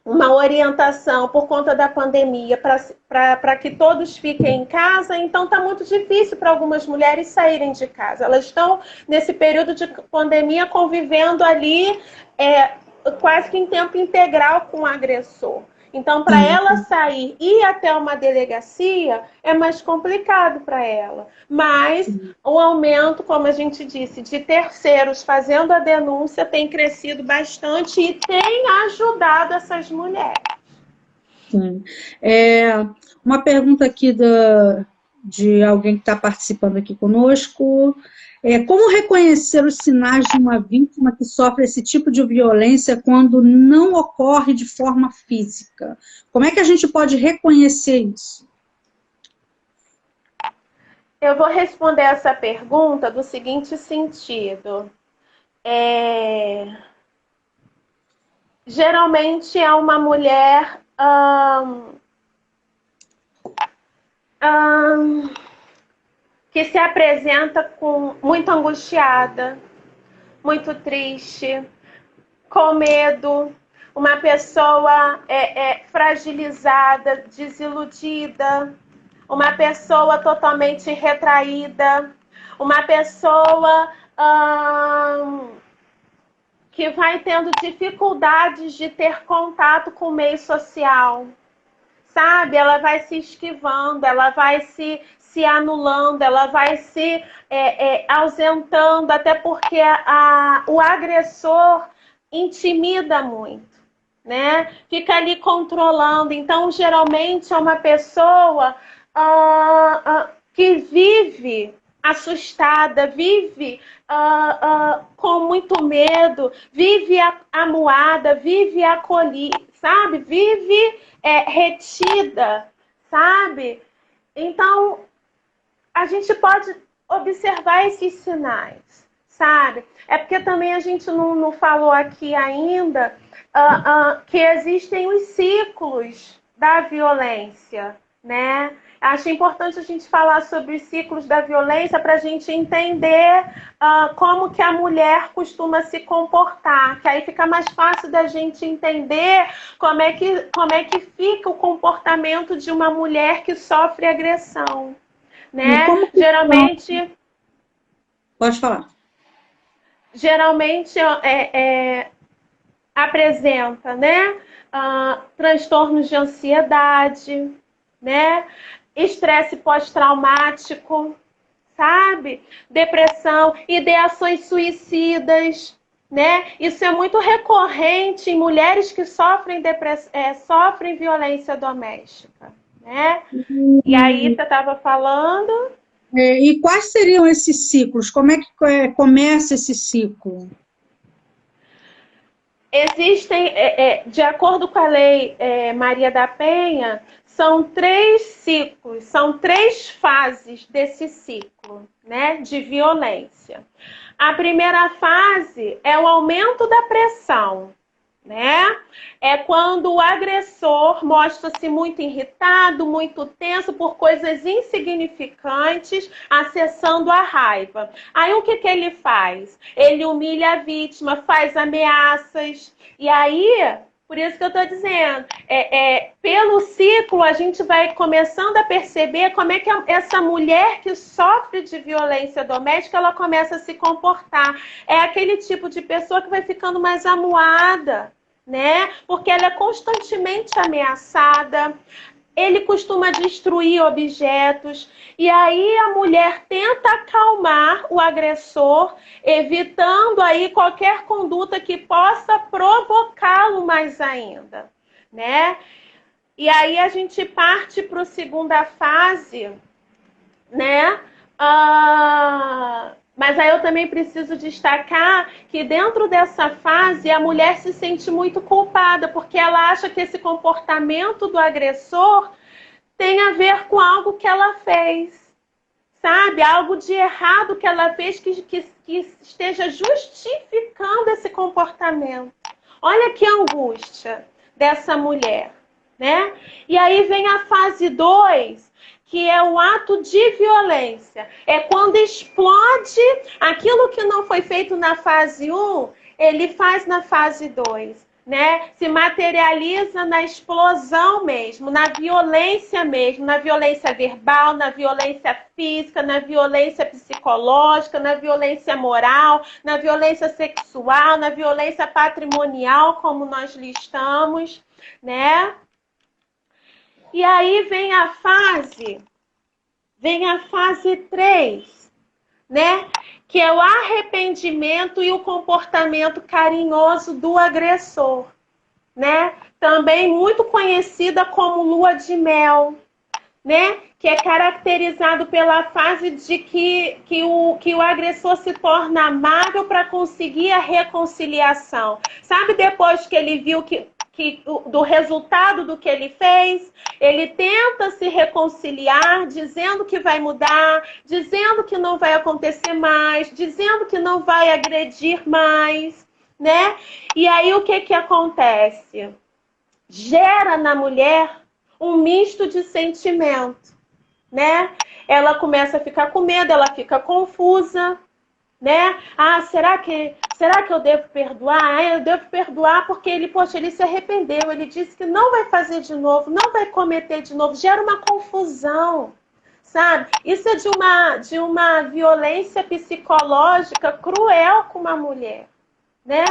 orientação por conta da pandemia para que todos fiquem em casa, então está muito difícil para algumas mulheres saírem de casa. Elas estão, nesse período de pandemia, convivendo ali quase que em tempo integral com o agressor. Então, para ela sair e ir até uma delegacia, é mais complicado para ela. Mas o aumento, como a gente disse, de terceiros fazendo a denúncia tem crescido bastante e tem ajudado essas mulheres. Sim. Uma pergunta aqui de alguém que está participando aqui conosco. Como reconhecer os sinais de uma vítima que sofre esse tipo de violência quando não ocorre de forma física? Como é que a gente pode reconhecer isso? Eu vou responder essa pergunta do seguinte sentido. Geralmente é uma mulher que se apresenta muito angustiada, muito triste, com medo, uma pessoa fragilizada, desiludida, uma pessoa totalmente retraída, uma pessoa que vai tendo dificuldades de ter contato com o meio social, sabe? Ela vai se esquivando, ela vai se anulando, ela vai se ausentando, até porque o agressor intimida muito, né? Fica ali controlando. Então, geralmente, é uma pessoa que vive assustada, vive com muito medo, vive amuada, vive acolhida, sabe? Vive retida, sabe? Então, a gente pode observar esses sinais, sabe? É porque também a gente não falou aqui ainda que existem os ciclos da violência, né? Acho importante a gente falar sobre os ciclos da violência para a gente entender como que a mulher costuma se comportar, que aí fica mais fácil da gente entender como é que fica o comportamento de uma mulher que sofre agressão, né? Geralmente... Pode falar. Geralmente apresenta, né, transtornos de ansiedade, né, estresse pós-traumático, sabe? Depressão, ideações suicidas, né? Isso é muito recorrente em mulheres que sofrem violência doméstica, né? E aí você estava falando... E quais seriam esses ciclos? Como é que começa esse ciclo? Existem, de acordo com a lei Maria da Penha, são 3 ciclos, são 3 fases desse ciclo, né, de violência. A primeira fase é o aumento da pressão, né? É quando o agressor mostra-se muito irritado, muito tenso por coisas insignificantes, acessando a raiva. Aí o que ele faz? Ele humilha a vítima, faz ameaças. E aí, por isso que eu estou dizendo, pelo ciclo a gente vai começando a perceber como é que essa mulher que sofre de violência doméstica, ela começa a se comportar. É aquele tipo de pessoa que vai ficando mais amuada, né? Porque ela é constantemente ameaçada, ele costuma destruir objetos, e aí a mulher tenta acalmar o agressor, evitando aí qualquer conduta que possa provocá-lo mais ainda, né? E aí a gente parte para a segunda fase, né? Mas aí eu também preciso destacar que dentro dessa fase a mulher se sente muito culpada, porque ela acha que esse comportamento do agressor tem a ver com algo que ela fez, sabe? Algo de errado que ela fez que esteja justificando esse comportamento. Olha que angústia dessa mulher, né? E aí vem a fase 2, que é o ato de violência. É quando explode aquilo que não foi feito na fase 1, ele faz na fase 2, né? Se materializa na explosão mesmo, na violência mesmo, na violência verbal, na violência física, na violência psicológica, na violência moral, na violência sexual, na violência patrimonial, como nós listamos, né? E aí vem a fase 3, né? Que é o arrependimento e o comportamento carinhoso do agressor, né? Também muito conhecida como lua de mel, né? Que é caracterizado pela fase de que o agressor se torna amável para conseguir a reconciliação. Sabe, depois que ele viu do resultado do que ele fez, ele tenta se reconciliar, dizendo que vai mudar, dizendo que não vai acontecer mais, dizendo que não vai agredir mais, né? E aí o que acontece? Gera na mulher um misto de sentimento, né? Ela começa a ficar com medo, ela fica confusa, né? Será que eu devo perdoar? Eu devo perdoar porque ele se arrependeu, ele disse que não vai fazer de novo, não vai cometer de novo, gera uma confusão, sabe? Isso é de uma violência psicológica cruel com uma mulher, né?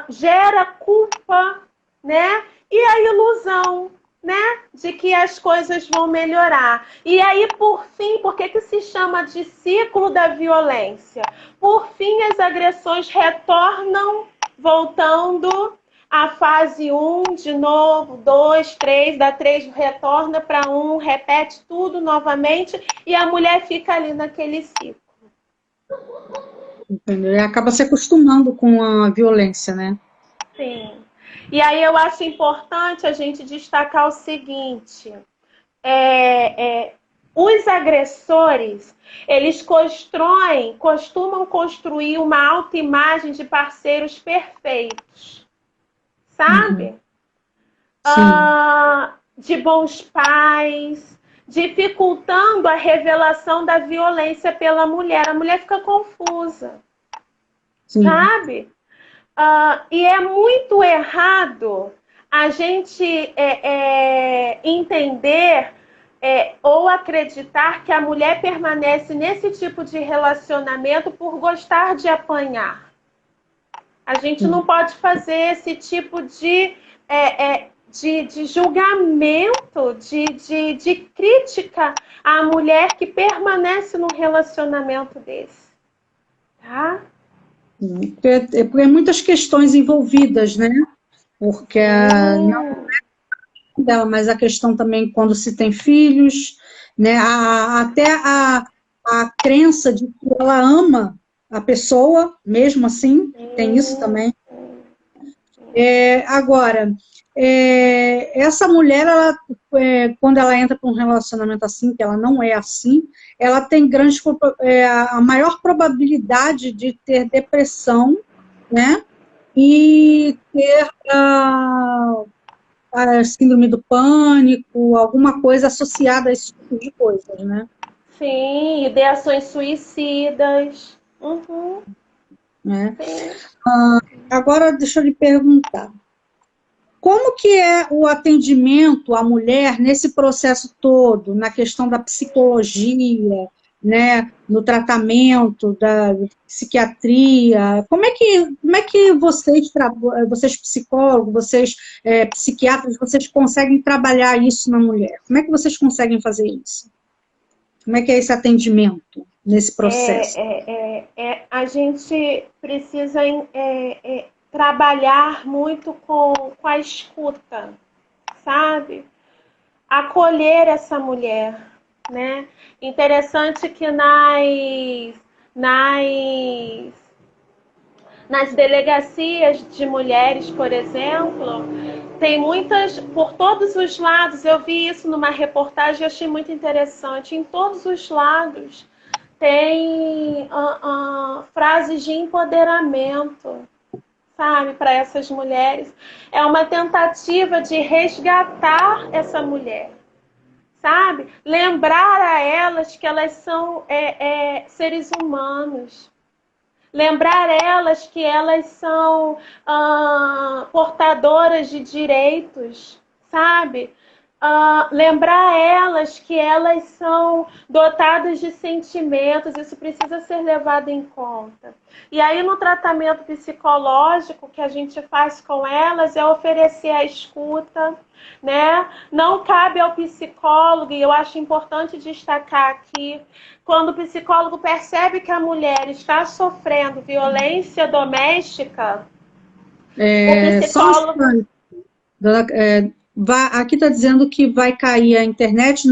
Gera culpa, né? E a ilusão, né, de que as coisas vão melhorar. E aí, por fim, por que se chama de ciclo da violência? Por fim, as agressões retornam, voltando à fase 1, de novo, 2, 3, da 3 retorna para 1, repete tudo novamente, e a mulher fica ali naquele ciclo. Entendeu? E acaba se acostumando com a violência, né? Sim. E aí eu acho importante a gente destacar o seguinte, os agressores, eles costumam construir uma autoimagem de parceiros perfeitos, sabe? de bons pais, dificultando a revelação da violência pela mulher. A mulher fica confusa, Sim. sabe? E é muito errado a gente entender ou acreditar que a mulher permanece nesse tipo de relacionamento por gostar de apanhar. A gente não pode fazer esse tipo de julgamento, de crítica à mulher que permanece num relacionamento desse. Tá? Porque muitas questões envolvidas, né? Porque não dela, mas a questão também quando se tem filhos, né? Até a crença de que ela ama a pessoa, mesmo assim, tem isso também. Agora, essa mulher, ela, quando ela entra para um relacionamento assim, que ela não é assim, ela tem a maior probabilidade de ter depressão, né? E ter a síndrome do pânico, alguma coisa associada a esse tipo de coisas, né? Sim, ideações suicidas. Né? Agora, deixa eu lhe perguntar. Como que é o atendimento à mulher nesse processo todo, na questão da psicologia, né, no tratamento da psiquiatria? Como é que vocês psicólogos, vocês psiquiatras, vocês conseguem trabalhar isso na mulher? Como é que vocês conseguem fazer isso? Como é que é esse atendimento nesse processo? A gente precisa trabalhar muito com a escuta, sabe? Acolher essa mulher, né? Interessante que nas delegacias de mulheres, por exemplo, tem muitas, por todos os lados, eu vi isso numa reportagem e achei muito interessante, em todos os lados tem frases de empoderamento, sabe, para essas mulheres. É uma tentativa de resgatar essa mulher, sabe? Lembrar a elas que elas são seres humanos. Lembrar elas que elas são portadoras de direitos, sabe? Lembrar elas que elas são dotadas de sentimentos, isso precisa ser levado em conta. E aí, no tratamento psicológico que a gente faz com elas, é oferecer a escuta, né? Não cabe ao psicólogo, e eu acho importante destacar aqui, quando o psicólogo percebe que a mulher está sofrendo violência doméstica, o psicólogo... Só um instante. Aqui está dizendo que vai cair a internet,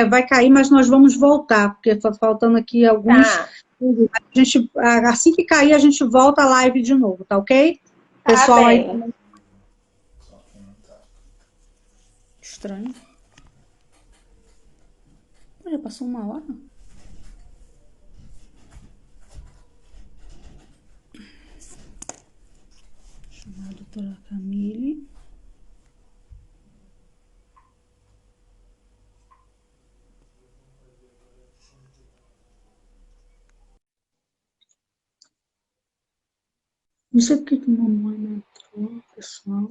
vai cair, mas nós vamos voltar, porque está faltando aqui alguns. Tá. Assim que cair, a gente volta a live de novo, tá ok? Tá Pessoal bem. aí. Estranho. Já passou 1 hora? Chamar a doutora Camille. Não sei por que a mamãe não entrou, pessoal.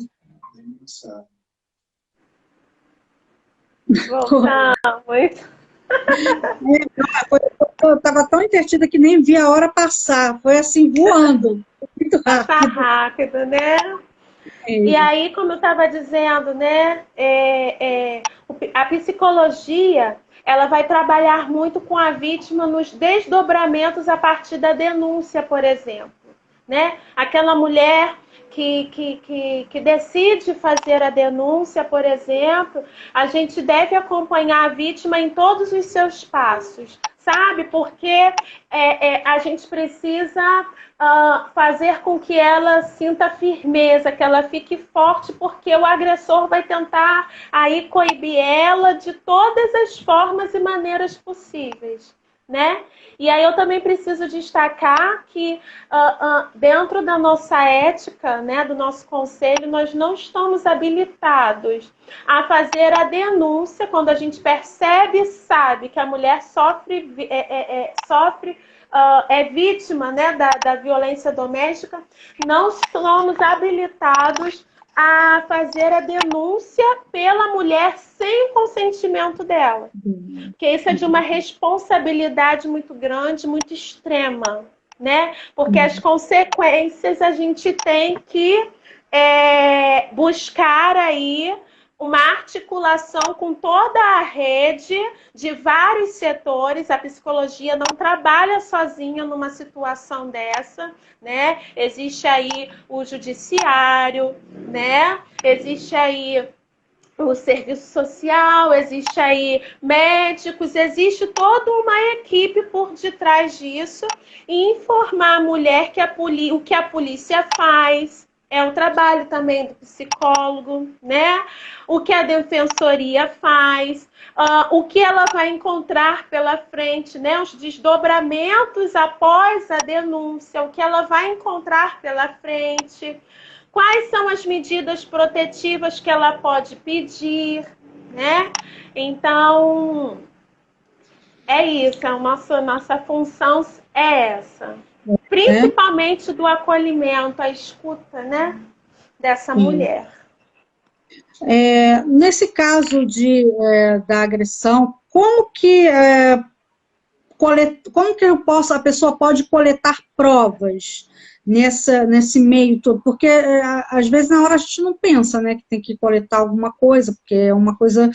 Voltamos. Eu estava tão entretida que nem vi a hora passar. Foi assim, voando. Muito rápido. Tá rápido, né? E aí, como eu estava dizendo, né? A psicologia, ela vai trabalhar muito com a vítima nos desdobramentos a partir da denúncia, por exemplo. Né? Aquela mulher que decide fazer a denúncia, por exemplo, a gente deve acompanhar a vítima em todos os seus passos, sabe? Porque a gente precisa fazer com que ela sinta firmeza, que ela fique forte, porque o agressor vai tentar aí coibir ela de todas as formas e maneiras possíveis, né? E aí eu também preciso destacar que dentro da nossa ética, né, do nosso conselho, nós não estamos habilitados a fazer a denúncia quando a gente percebe e sabe que a mulher é vítima, né, da violência doméstica. Não somos habilitados a fazer a denúncia pela mulher sem o consentimento dela. Porque isso é de uma responsabilidade muito grande, muito extrema, né? Porque as consequências a gente tem que buscar aí uma articulação com toda a rede de vários setores. A psicologia não trabalha sozinha numa situação dessa, né? Existe aí o judiciário, né? Existe aí o serviço social, existe aí médicos, existe toda uma equipe por detrás disso, e informar a mulher que o que a polícia faz. É um trabalho também do psicólogo, né? O que a defensoria faz, o que ela vai encontrar pela frente, né? Os desdobramentos após a denúncia, o que ela vai encontrar pela frente, quais são as medidas protetivas que ela pode pedir, né? Então, é isso, nossa função é essa. Principalmente do acolhimento, a escuta, né, dessa mulher. Nesse caso da agressão, como que a pessoa pode coletar provas nesse meio todo? Porque às vezes na hora a gente não pensa, né, que tem que coletar alguma coisa, porque é uma coisa,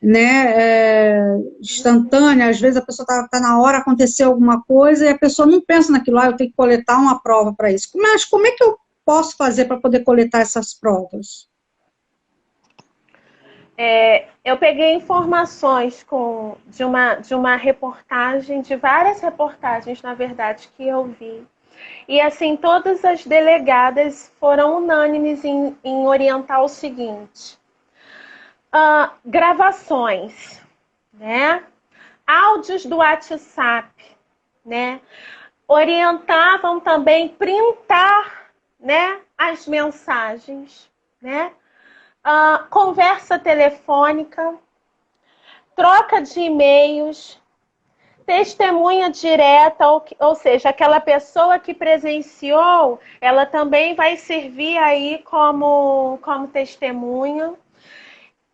né, instantânea. Às vezes a pessoa tá na hora, aconteceu alguma coisa e a pessoa não pensa naquilo, eu tenho que coletar uma prova para isso. Mas como é que eu posso fazer para poder coletar essas provas? Eu peguei informações de uma reportagem, de várias reportagens, na verdade, que eu vi. E, assim, todas as delegadas foram unânimes em orientar o seguinte. Gravações, né? Áudios do WhatsApp, né? Orientavam também printar, né, as mensagens, né? Conversa telefônica, troca de e-mails, testemunha direta, ou seja, aquela pessoa que presenciou, ela também vai servir aí como testemunha.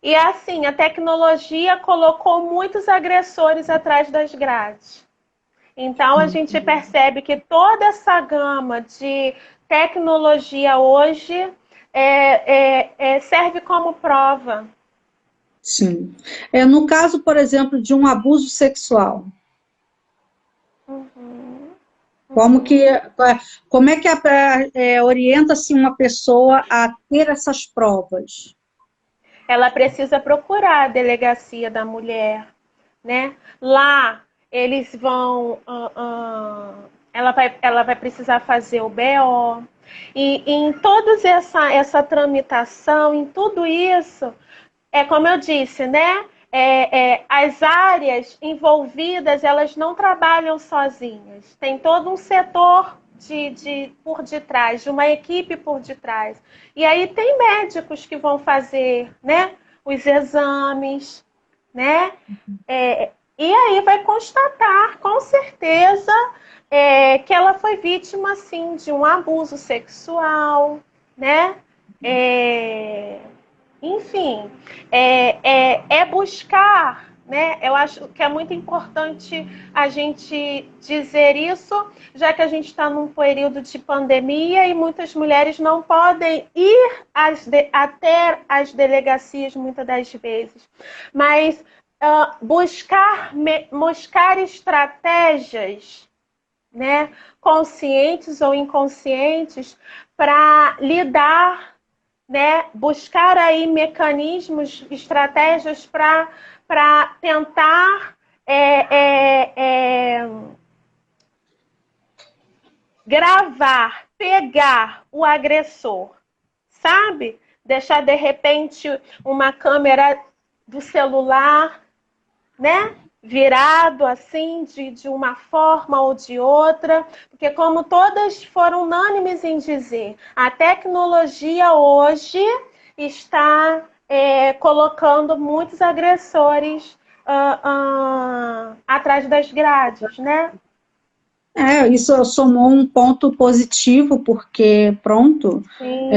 E assim, a tecnologia colocou muitos agressores atrás das grades. Então, a gente percebe que toda essa gama de tecnologia hoje serve como prova. Sim. No caso, por exemplo, de um abuso sexual, como é que orienta-se uma pessoa a ter essas provas? Ela precisa procurar a delegacia da mulher, né? Lá, eles vão... ela vai precisar fazer o BO. E em toda essa tramitação, em tudo isso, como eu disse, né? As áreas envolvidas, elas não trabalham sozinhas. Tem todo um setor por detrás, de uma equipe por detrás. E aí tem médicos que vão fazer, né, os exames, né? E aí vai constatar, com certeza, que ela foi vítima, sim, de um abuso sexual, né? Enfim, buscar, né? Eu acho que é muito importante a gente dizer isso, já que a gente está num período de pandemia e muitas mulheres não podem ir até as delegacias muitas das vezes. Mas buscar estratégias, né, conscientes ou inconscientes, para lidar, né, buscar aí mecanismos, estratégias para tentar gravar, pegar o agressor, sabe? Deixar, de repente, uma câmera do celular, né, virado assim de uma forma ou de outra, porque como todas foram unânimes em dizer, a tecnologia hoje está colocando muitos agressores atrás das grades, né? Isso somou um ponto positivo, porque, pronto, Sim.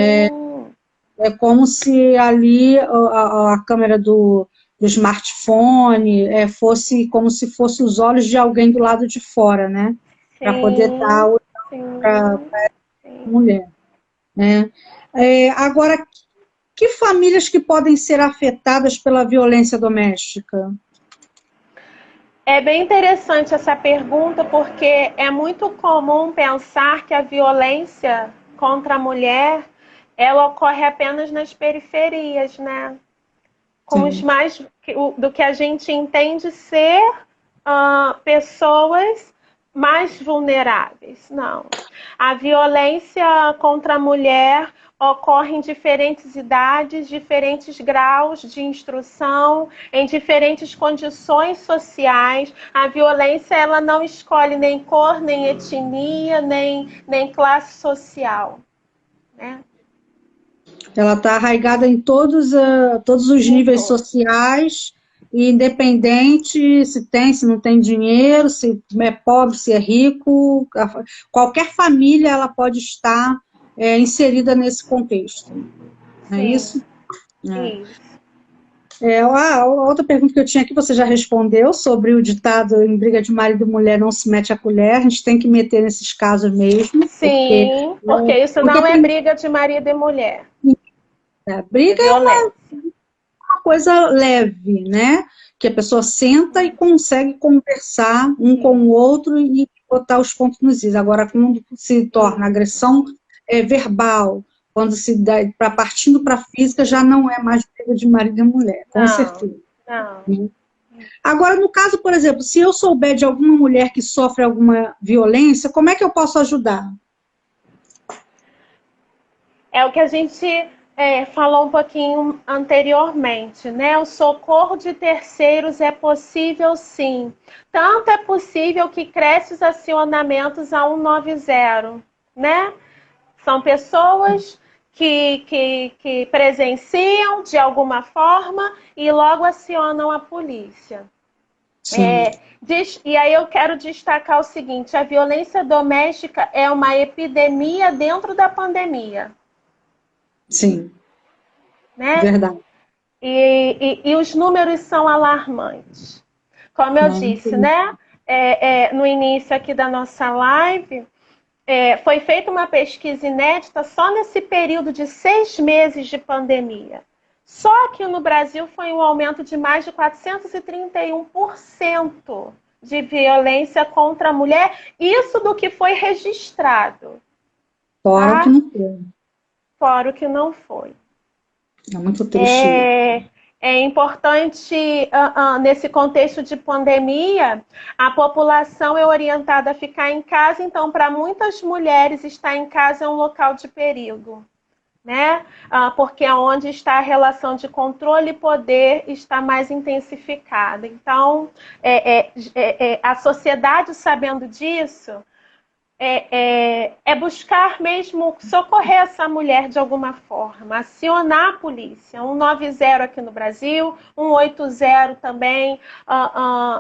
é como se ali a câmera do smartphone fosse como se fosse os olhos de alguém do lado de fora, né? Para poder estar olhando para a mulher, né? Agora, que famílias que podem ser afetadas pela violência doméstica? É bem interessante essa pergunta, porque é muito comum pensar que a violência contra a mulher ela ocorre apenas nas periferias, né? Com os Sim. mais do que a gente entende ser pessoas mais vulneráveis. Não. A violência contra a mulher ocorre em diferentes idades, diferentes graus de instrução, em diferentes condições sociais. A violência ela não escolhe nem cor, nem etnia, nem classe social, né? Ela está arraigada em todos os níveis sociais, independente se tem, se não tem dinheiro, se é pobre, se é rico, qualquer família ela pode estar inserida nesse contexto. Não é isso? Isso. A outra pergunta que eu tinha aqui, você já respondeu sobre o ditado em briga de marido e mulher não se mete a colher, a gente tem que meter nesses casos mesmo. Sim, porque isso não é briga de marido e mulher. Briga é uma coisa leve, né? Que a pessoa senta e consegue conversar um com o outro e botar os pontos nos is. Agora, quando se torna agressão verbal, quando se dá para partindo para a física, já não é mais briga de marido e mulher, com certeza. Não. Agora, no caso, por exemplo, se eu souber de alguma mulher que sofre alguma violência, como é que eu posso ajudar? É o que a gente falou um pouquinho anteriormente, né? O socorro de terceiros é possível sim. Tanto é possível que cresce os acionamentos a 190, né? São pessoas que presenciam de alguma forma e logo acionam a polícia. E aí eu quero destacar o seguinte, a violência doméstica é uma epidemia dentro da pandemia. Sim, Né? verdade. E os números são alarmantes. Como eu disse, né? No início aqui da nossa live, foi feita uma pesquisa inédita só nesse período de 6 meses de pandemia. Só que no Brasil foi um aumento de mais de 431% de violência contra a mulher, isso do que foi registrado. Fora o que não foi. Fora o que não foi. É muito triste. É importante, nesse contexto de pandemia, a população é orientada a ficar em casa, então, para muitas mulheres, estar em casa é um local de perigo, né? Porque é onde está a relação de controle e poder está mais intensificada. Então, a sociedade, sabendo disso, buscar mesmo socorrer essa mulher de alguma forma, acionar a polícia, 190 aqui no Brasil, 180 também,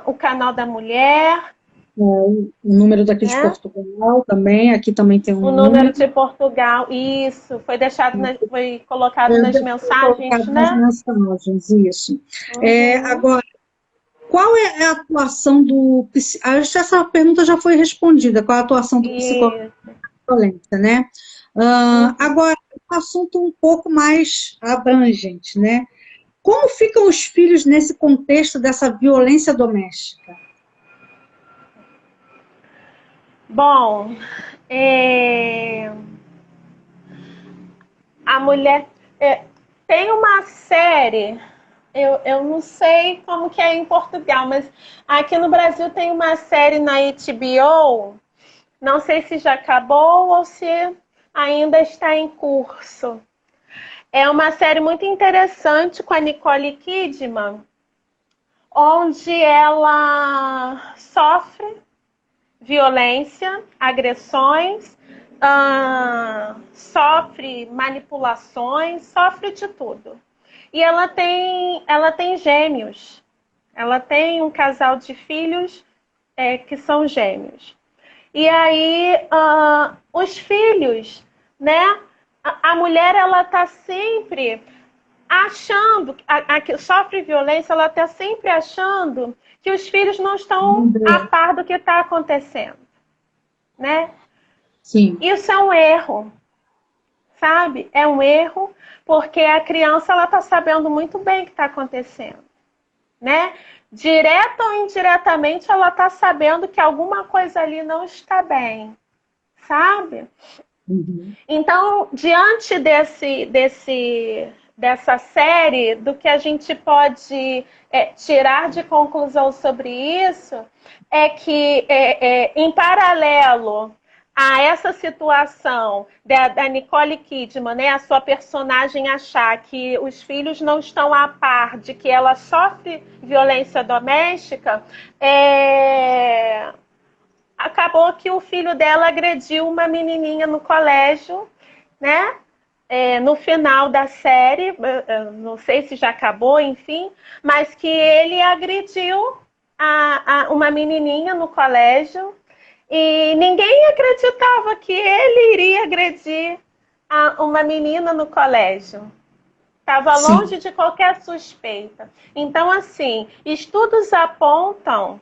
o canal da mulher. O número daqui de Portugal também, aqui também tem um número. O número de Portugal, isso, foi deixado, foi colocado nas mensagens, né? Nas mensagens, isso. Agora, qual é a atuação do... Essa pergunta já foi respondida, qual é a atuação do psicólogo na violência, né? Agora, um assunto um pouco mais abrangente, né? Como ficam os filhos nesse contexto dessa violência doméstica? Bom, a mulher... tem uma série... Eu não sei como que é em Portugal, mas aqui no Brasil tem uma série na HBO, não sei se já acabou ou se ainda está em curso. É uma série muito interessante com a Nicole Kidman, onde ela sofre violência, agressões, sofre manipulações, sofre de tudo. E ela tem gêmeos. Ela tem um casal de filhos que são gêmeos. E aí, os filhos, né? A mulher, ela está sempre achando, a que sofre violência, ela está sempre achando que os filhos não estão a par do que está acontecendo, né? Sim. Isso é um erro, sabe? É um erro, porque a criança, ela está sabendo muito bem o que está acontecendo, né? Direta ou indiretamente, ela está sabendo que alguma coisa ali não está bem, sabe? Uhum. Então, diante dessa série, do que a gente pode tirar de conclusão sobre isso, é que, em paralelo a essa situação da Nicole Kidman, né, a sua personagem achar que os filhos não estão a par de que ela sofre violência doméstica, acabou que o filho dela agrediu uma menininha no colégio, né? No final da série, não sei se já acabou, enfim, mas que ele agrediu uma menininha no colégio e ninguém acreditava que ele iria agredir uma menina no colégio. Estava longe de qualquer suspeita. Então, assim, estudos apontam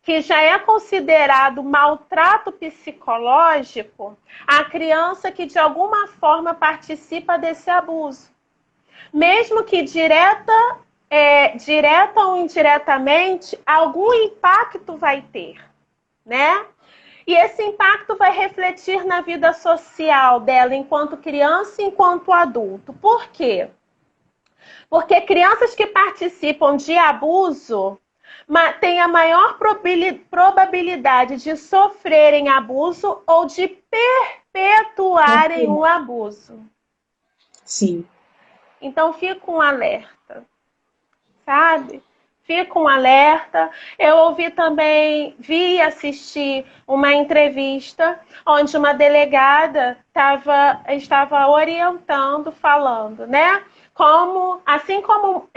que já é considerado maltrato psicológico a criança que de alguma forma participa desse abuso. Mesmo que direta ou indiretamente, algum impacto vai ter, né? E esse impacto vai refletir na vida social dela enquanto criança e enquanto adulto. Por quê? Porque crianças que participam de abuso têm a maior probabilidade de sofrerem abuso ou de perpetuarem o abuso. Sim. Então, fica um alerta, sabe? Fica um alerta. Eu vi e assisti uma entrevista onde uma delegada estava orientando, falando, né? Assim como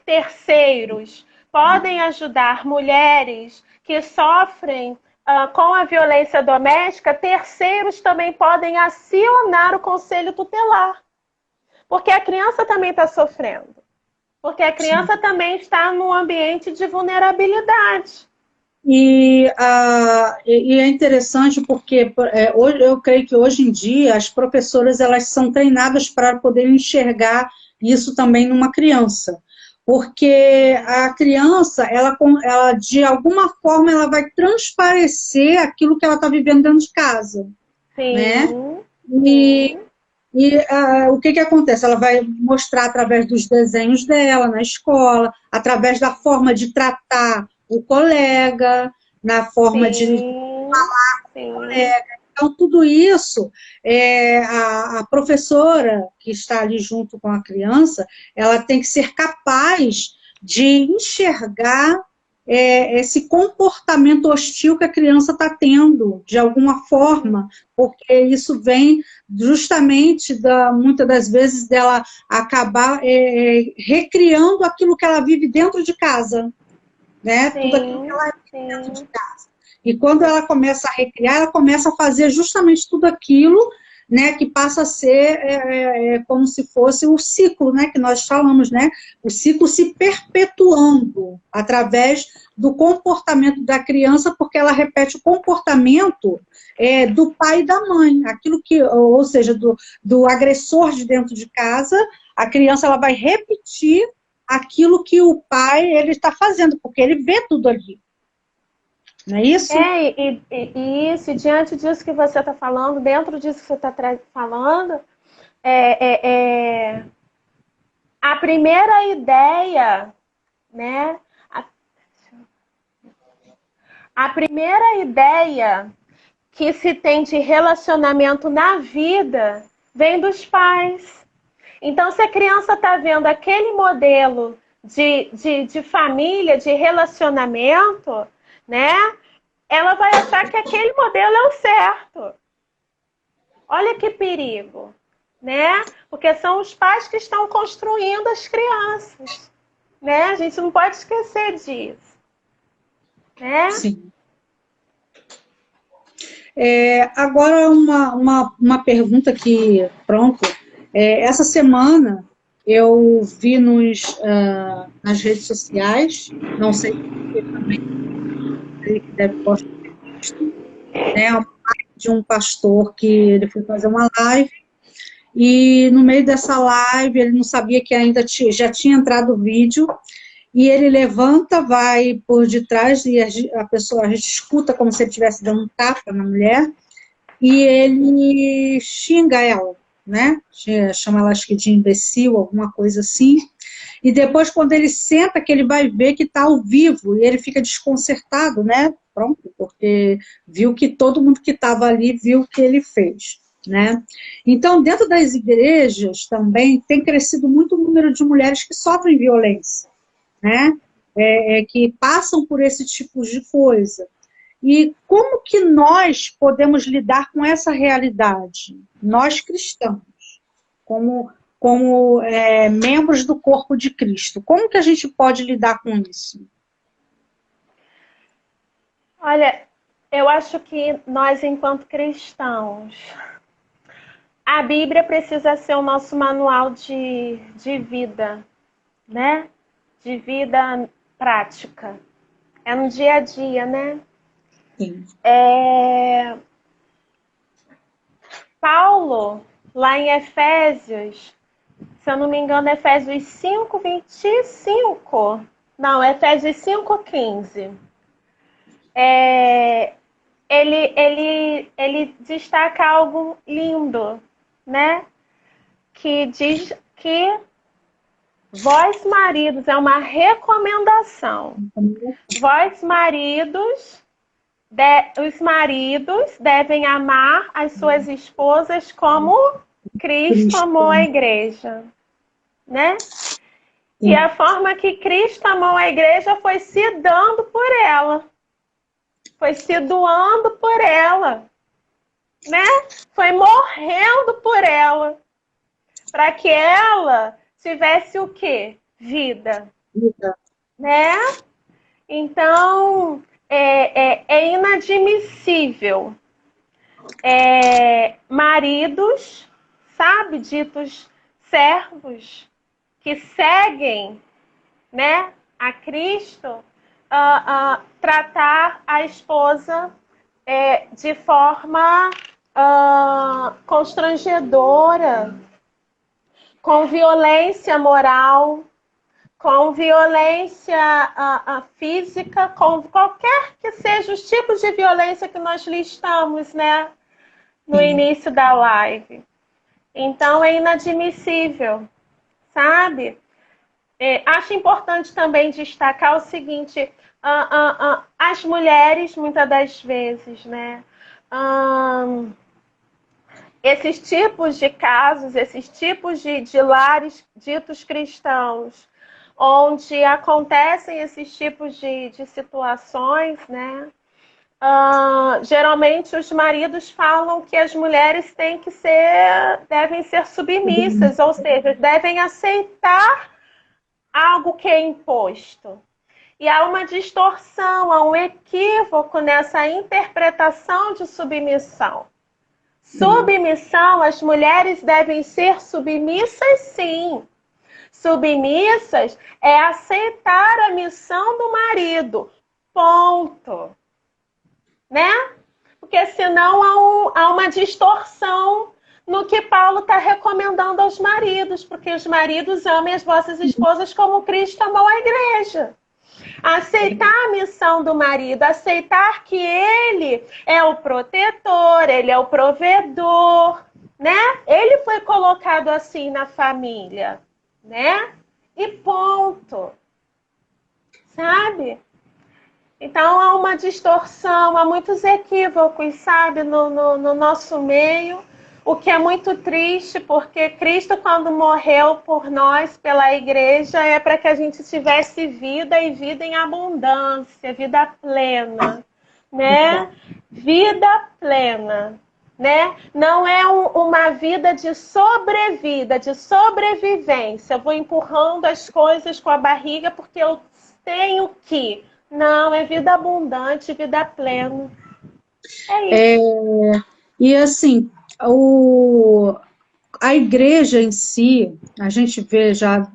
terceiros podem ajudar mulheres que sofrem com a violência doméstica, terceiros também podem acionar o conselho tutelar. Porque a criança também está sofrendo. Porque a criança também está num ambiente de vulnerabilidade. E é interessante porque eu creio que hoje em dia as professoras elas são treinadas para poder enxergar isso também numa criança. Porque a criança, ela de alguma forma, ela vai transparecer aquilo que ela está vivendo dentro de casa. Sim. Né? E o que acontece? Ela vai mostrar através dos desenhos dela na escola, através da forma de tratar o colega, na forma de falar com o colega. Então, tudo isso, a professora que está ali junto com a criança, ela tem que ser capaz de enxergar esse comportamento hostil que a criança está tendo, de alguma forma, porque isso vem justamente, muitas das vezes, dela acabar recriando aquilo que ela vive dentro de casa, né? Tudo aquilo que ela vive dentro de casa. E quando ela começa a recriar, ela começa a fazer justamente tudo aquilo, né, que passa a ser como se fosse o ciclo, né, que nós falamos, né, o ciclo se perpetuando através do comportamento da criança, porque ela repete o comportamento do pai e da mãe, aquilo que, ou seja, do agressor de dentro de casa, a criança ela vai repetir aquilo que o pai ele está fazendo, porque ele vê tudo ali. Não é isso? Isso, diante disso que você está falando, dentro disso que você está falando, a primeira ideia, né? A primeira ideia que se tem de relacionamento na vida vem dos pais. Então, se a criança está vendo aquele modelo de família, de relacionamento, né? Ela vai achar que aquele modelo é o certo. Olha que perigo, né? Porque são os pais que estão construindo as crianças, né? A gente não pode esquecer disso, né? Sim. Agora, uma pergunta que, pronto, essa semana eu vi nas redes sociais, não sei se também que deve gostar disso, né, uma live de um pastor que ele foi fazer uma live e no meio dessa live ele não sabia que ainda já tinha entrado o vídeo e ele levanta, vai por detrás e a gente escuta como se ele estivesse dando um tapa na mulher e ele xinga ela, né? Chama ela, acho que de imbecil, alguma coisa assim. E depois, quando ele senta, que ele vai ver que está ao vivo, e ele fica desconcertado, né? Pronto, porque viu que todo mundo que estava ali viu o que ele fez, né? Então, dentro das igrejas também tem crescido muito o número de mulheres que sofrem violência, né? Que passam por esse tipo de coisa. E como que nós podemos lidar com essa realidade? Nós cristãos, como membros do corpo de Cristo. Como que a gente pode lidar com isso? Olha, eu acho que nós, enquanto cristãos, a Bíblia precisa ser o nosso manual de vida, né? De vida prática. É no dia a dia, né? Sim. Paulo, lá em Efésios, se eu não me engano, Efésios 5, 25. Não, Efésios 5, 15. Ele destaca algo lindo, né? Que diz que vós, maridos, é uma recomendação. Vós, maridos, os maridos devem amar as suas esposas como Cristo amou a igreja, né? E a forma que Cristo amou a igreja foi se dando por ela. Foi se doando por ela, né? Foi morrendo por ela. Para que ela tivesse o quê? Vida. Né? Então, é inadmissível maridos, sabe, ditos servos, que seguem, né, a Cristo, tratar a esposa de forma constrangedora, com violência moral, com violência física, com qualquer que seja os tipos de violência que nós listamos, né, no início da live. Então, é inadmissível, sabe? Acho importante também destacar o seguinte, as mulheres, muitas das vezes, né, esses tipos de casos, esses tipos de lares ditos cristãos, onde acontecem esses tipos de situações, né? Geralmente os maridos falam que as mulheres devem ser submissas, ou seja, devem aceitar algo que é imposto. E há uma distorção, há um equívoco nessa interpretação de submissão. Submissão, as mulheres devem ser submissas, sim. Submissas é aceitar a missão do marido. Ponto. Né? Porque senão há uma distorção no que Paulo está recomendando aos maridos, porque os maridos amem as vossas esposas como Cristo amou a igreja. Aceitar a missão do marido, aceitar que ele é o protetor, ele é o provedor, né? Ele foi colocado assim na família, né? E ponto. Sabe? Então, há uma distorção, há muitos equívocos, sabe, no nosso meio, O que é muito triste, porque Cristo, quando morreu por nós, pela igreja, é para que a gente tivesse vida e vida em abundância, vida plena, né? Vida plena, né? Não é uma vida de sobrevida, de sobrevivência. Eu vou empurrando as coisas com a barriga porque eu tenho que. Não, é vida abundante, vida plena. É isso. E assim, a igreja em si, a gente vê já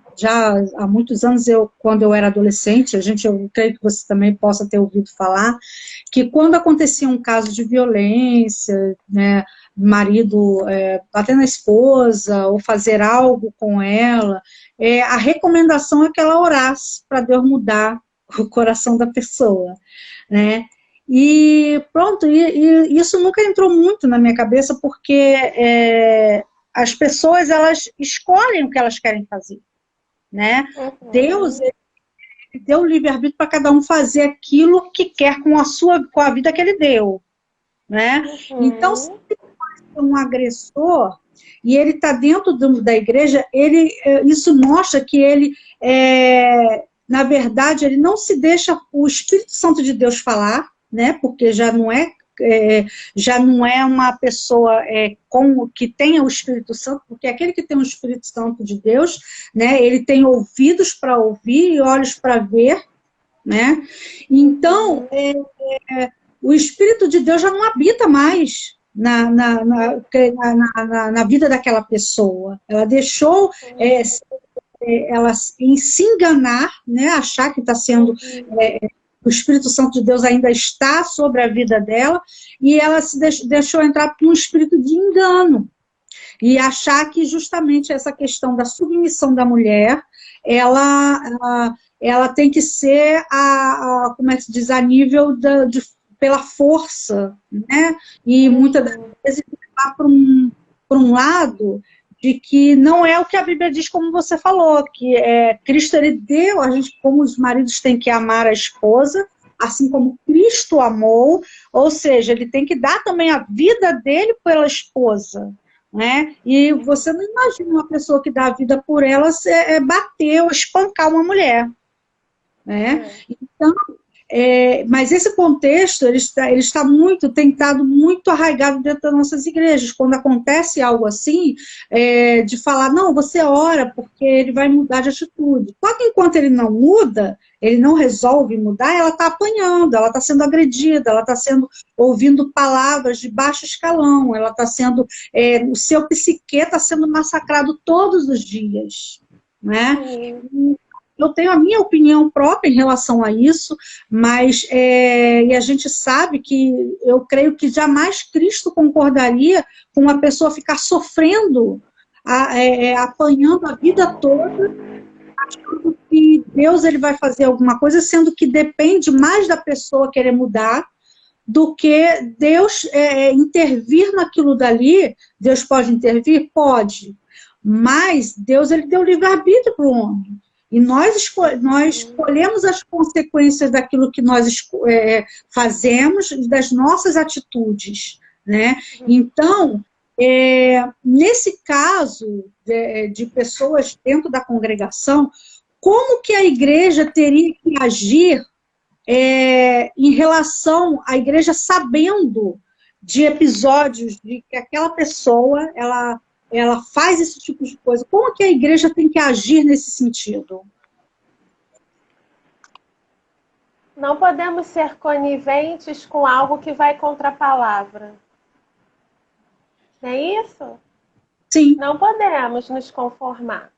há muitos anos, quando eu era adolescente, eu creio que você também possa ter ouvido falar, que quando acontecia um caso de violência, né, marido bater na esposa ou fazer algo com ela, a recomendação é que ela orasse para Deus mudar o coração da pessoa, né? E pronto, e isso nunca entrou muito na minha cabeça, porque as pessoas, elas escolhem o que elas querem fazer, né? Deus, ele deu o livre-arbítrio para cada um fazer aquilo que quer com a vida que ele deu, né? Então, se um agressor e ele está dentro da igreja, isso mostra que ele, na verdade, ele não se deixa o Espírito Santo de Deus falar, né? Porque já não é uma pessoa que tenha o Espírito Santo, porque aquele que tem o Espírito Santo de Deus, né, ele tem ouvidos para ouvir e olhos para ver, né? Então, o Espírito de Deus já não habita mais na vida daquela pessoa. Ela deixou ela em se enganar, né, achar que está sendo... o Espírito Santo de Deus ainda está sobre a vida dela, e ela se deixou entrar por um espírito de engano, e achar que justamente essa questão da submissão da mulher, ela tem que ser, como é que se diz, a nível pela força, né? E muitas das vezes vai para um lado de que não é o que a Bíblia diz, como você falou, que Cristo, ele deu, como os maridos têm que amar a esposa, assim como Cristo amou, ou seja, ele tem que dar também a vida dele pela esposa, né? E você não imagina uma pessoa que dá a vida por ela bater ou espancar uma mulher, né? Então, mas esse contexto, ele está tem estado muito arraigado dentro das nossas igrejas. Quando acontece algo assim, de falar, não, você ora, porque ele vai mudar de atitude. Só que enquanto ele não muda, ele não resolve mudar, ela está apanhando, ela está sendo agredida, ela está ouvindo palavras de baixo escalão, ela está sendo, o seu psique está sendo massacrado todos os dias, né? Eu tenho a minha opinião própria em relação a isso, mas e a gente sabe que eu creio que jamais Cristo concordaria com uma pessoa ficar sofrendo, apanhando a vida toda, achando que Deus ele vai fazer alguma coisa, sendo que depende mais da pessoa querer mudar do que Deus intervir naquilo dali. Deus pode intervir? Pode. Mas Deus ele deu livre-arbítrio para o homem. E nós escolhemos as consequências daquilo que nós fazemos, das nossas atitudes, né? Então, nesse caso de pessoas dentro da congregação, como que a igreja teria que agir em relação à igreja sabendo de episódios de que aquela pessoa, ela faz esse tipo de coisa? Como que a igreja tem que agir nesse sentido? Não podemos ser coniventes com algo que vai contra a palavra. Não é isso? Sim. Não podemos nos conformar.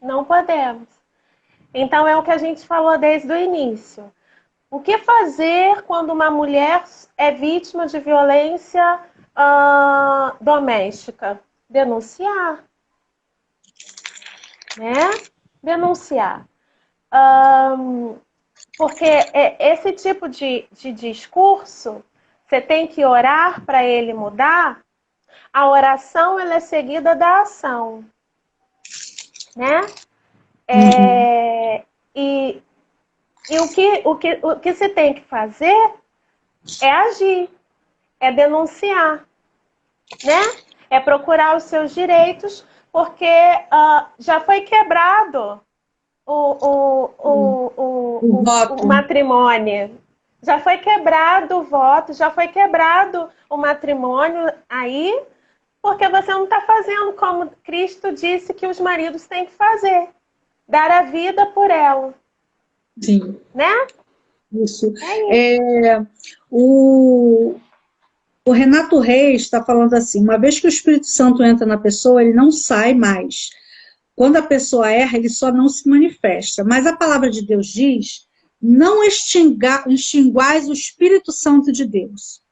Não podemos. Então, é o que a gente falou desde o início. O que fazer quando uma mulher é vítima de violência doméstica? Denunciar. Né? Denunciar. Porque esse tipo de discurso, você tem que orar para ele mudar. A oração ela é seguida da ação. Né? E o que você tem que fazer é agir, é denunciar. né? É procurar os seus direitos, porque já foi quebrado O o voto. matrimônio. Já foi quebrado o voto, já foi quebrado o matrimônio aí, porque você não está fazendo como Cristo disse que os maridos têm que fazer, dar a vida por ela, Sim, né? isso. É isso. É, o, o Renato Reis está falando assim: uma vez que o Espírito Santo entra na pessoa, ele não sai mais. Quando a pessoa erra, ele só não se manifesta. Mas a palavra de Deus diz: não extinguais o Espírito Santo de Deus,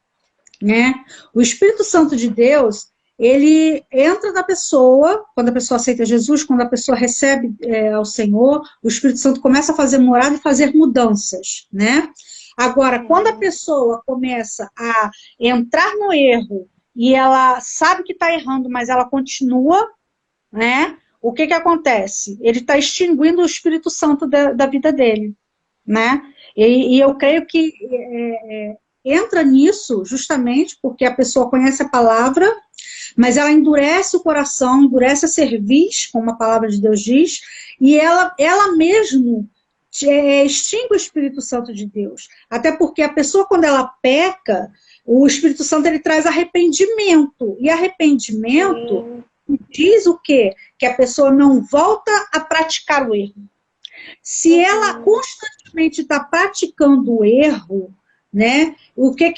né? O Espírito Santo de Deus, ele entra na pessoa, quando a pessoa aceita Jesus, quando a pessoa recebe ao Senhor, o Espírito Santo começa a fazer morada e fazer mudanças, né? Agora, quando a pessoa começa a entrar no erro e ela sabe que está errando, mas ela continua, né? O que acontece? Ele está extinguindo o Espírito Santo da vida dele, né? E eu creio que entra nisso justamente porque a pessoa conhece a palavra, mas ela endurece o coração, endurece a cerviz, como a palavra de Deus diz, e ela mesmo extingue o Espírito Santo de Deus. Até porque a pessoa, quando ela peca, o Espírito Santo ele traz arrependimento. E arrependimento diz o quê? Que a pessoa não volta a praticar o erro. Se ela constantemente está praticando o erro, né? O que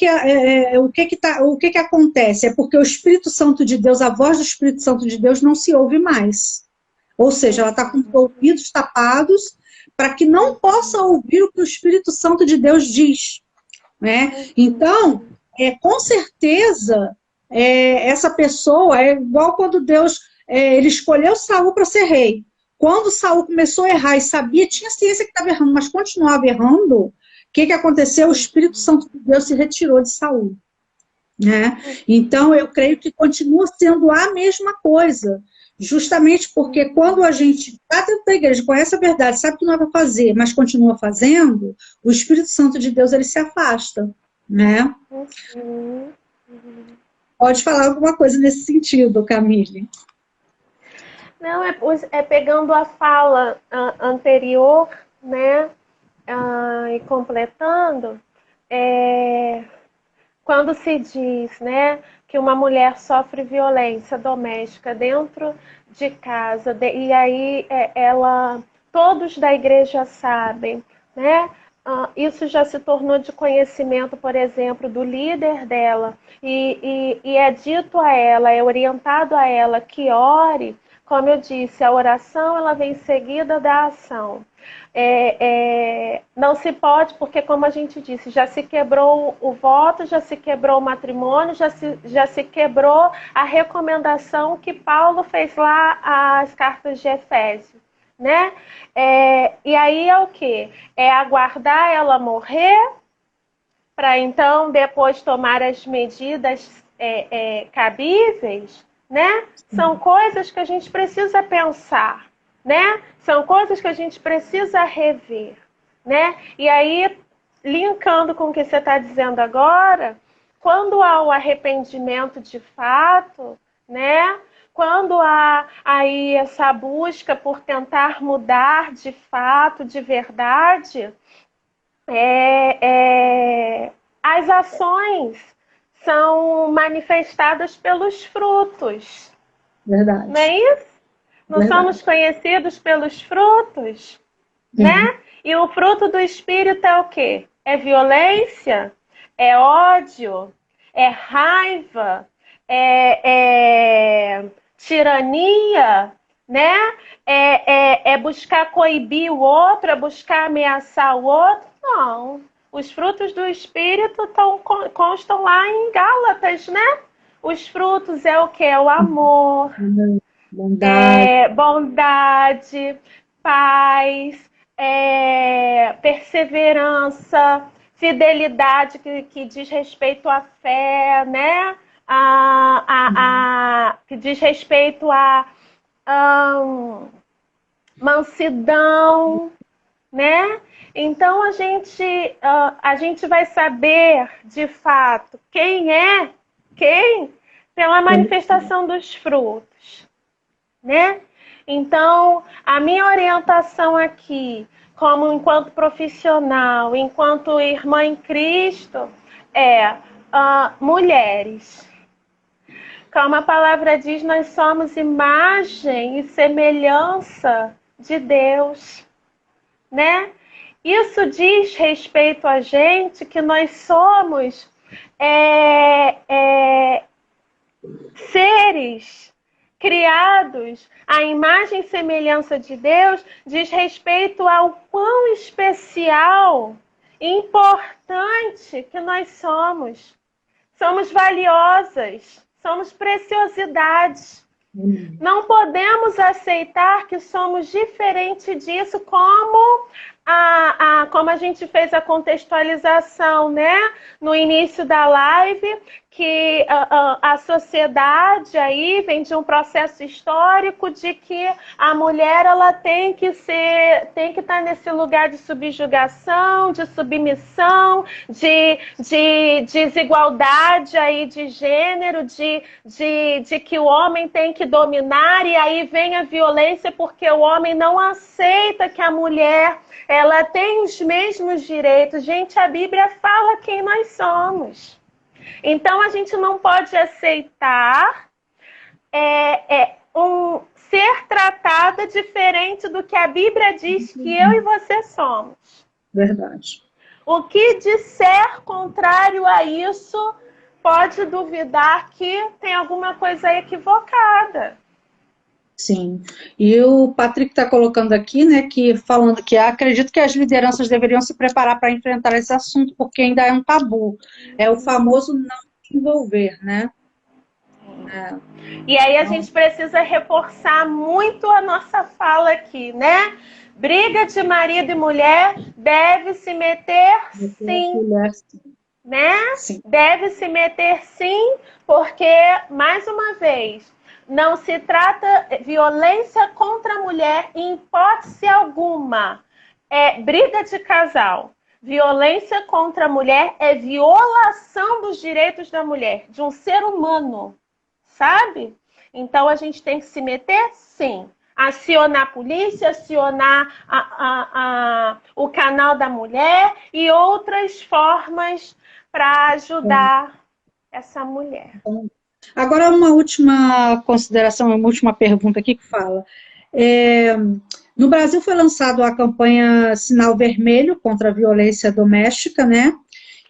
acontece? É porque o Espírito Santo de Deus, a voz do Espírito Santo de Deus não se ouve mais. Ou seja, ela está com os ouvidos tapados para que não possa ouvir o que o Espírito Santo de Deus diz, né? Então, com certeza, essa pessoa é igual quando Deus ele escolheu Saul para ser rei. Quando Saul começou a errar e sabia, tinha ciência que estava errando, mas continuava errando, o que aconteceu? O Espírito Santo de Deus se retirou de Saul, né? Então, eu creio que continua sendo a mesma coisa, justamente porque quando a gente está dentro da igreja, conhece a verdade, sabe que não é para fazer, mas continua fazendo, o Espírito Santo de Deus ele se afasta, né? Pode falar alguma coisa nesse sentido, Camille? Não, é pegando a fala anterior, né? E completando, quando se diz, né, que uma mulher sofre violência doméstica dentro de casa, e aí todos da igreja sabem, né? Isso já se tornou de conhecimento, por exemplo, do líder dela, e é dito a ela, é orientado a ela que ore. Como eu disse, a oração ela vem seguida da ação. Não se pode, porque como a gente disse, já se quebrou o voto, já se quebrou o matrimônio, já se quebrou a recomendação que Paulo fez lá às cartas de Efésios, né? E aí é o quê? É aguardar ela morrer para então depois tomar as medidas cabíveis, né? São coisas que a gente precisa pensar, né? São coisas que a gente precisa rever, né? E aí, linkando com o que você está dizendo agora, quando há o arrependimento de fato, né? Quando há aí essa busca por tentar mudar de fato, de verdade, as ações são manifestadas pelos frutos. Verdade. Não é isso? Não Verdade. somos conhecidos pelos frutos, né? E o fruto do Espírito é o quê? É violência? É ódio? É raiva? É tirania? Né? É buscar coibir o outro? É buscar ameaçar o outro? Não. Os frutos do Espírito constam lá em Gálatas, né? Os frutos é o quê? É o amor, bondade, paz, perseverança, fidelidade que diz respeito à fé, né? Que diz respeito à mansidão, né? Então a gente vai saber de fato quem Pela manifestação dos frutos, né? Então, a minha orientação aqui, como enquanto profissional, enquanto irmã em Cristo, é mulheres. Como a palavra diz, nós somos imagem e semelhança de Deus, né? Isso diz respeito a gente que nós somos seres criados à imagem e semelhança de Deus, diz respeito ao quão especial e importante que nós somos. Somos valiosas, somos preciosidades. Não podemos aceitar que somos diferente disso, como a gente fez a contextualização, né, no início da live, que a sociedade aí vem de um processo histórico de que a mulher ela tem que estar nesse lugar de subjugação, de submissão, de desigualdade aí de gênero, de que o homem tem que dominar, e aí vem a violência porque o homem não aceita que a mulher ela tem os mesmos direitos. Gente, a Bíblia fala quem nós somos. Então, a gente não pode aceitar ser tratada diferente do que a Bíblia diz que eu e você somos. Verdade. O que disser contrário a isso, pode duvidar que tem alguma coisa equivocada. Sim, e o Patrick está colocando aqui, né, falando que acredito que as lideranças deveriam se preparar para enfrentar esse assunto, porque ainda é um tabu, é o famoso não se envolver, né? E aí a gente precisa reforçar muito a nossa fala aqui, né? Briga de marido e mulher deve se meter sim, né? Sim. Deve se meter sim, porque, mais uma vez, não se trata violência contra a mulher em hipótese alguma. É briga de casal. Violência contra a mulher é violação dos direitos da mulher, de um ser humano, sabe? Então a gente tem que se meter, sim. Acionar a polícia, acionar o canal da mulher e outras formas para ajudar essa mulher. Agora, uma última consideração, uma última pergunta aqui que fala. No Brasil foi lançada a campanha Sinal Vermelho contra a violência doméstica, né?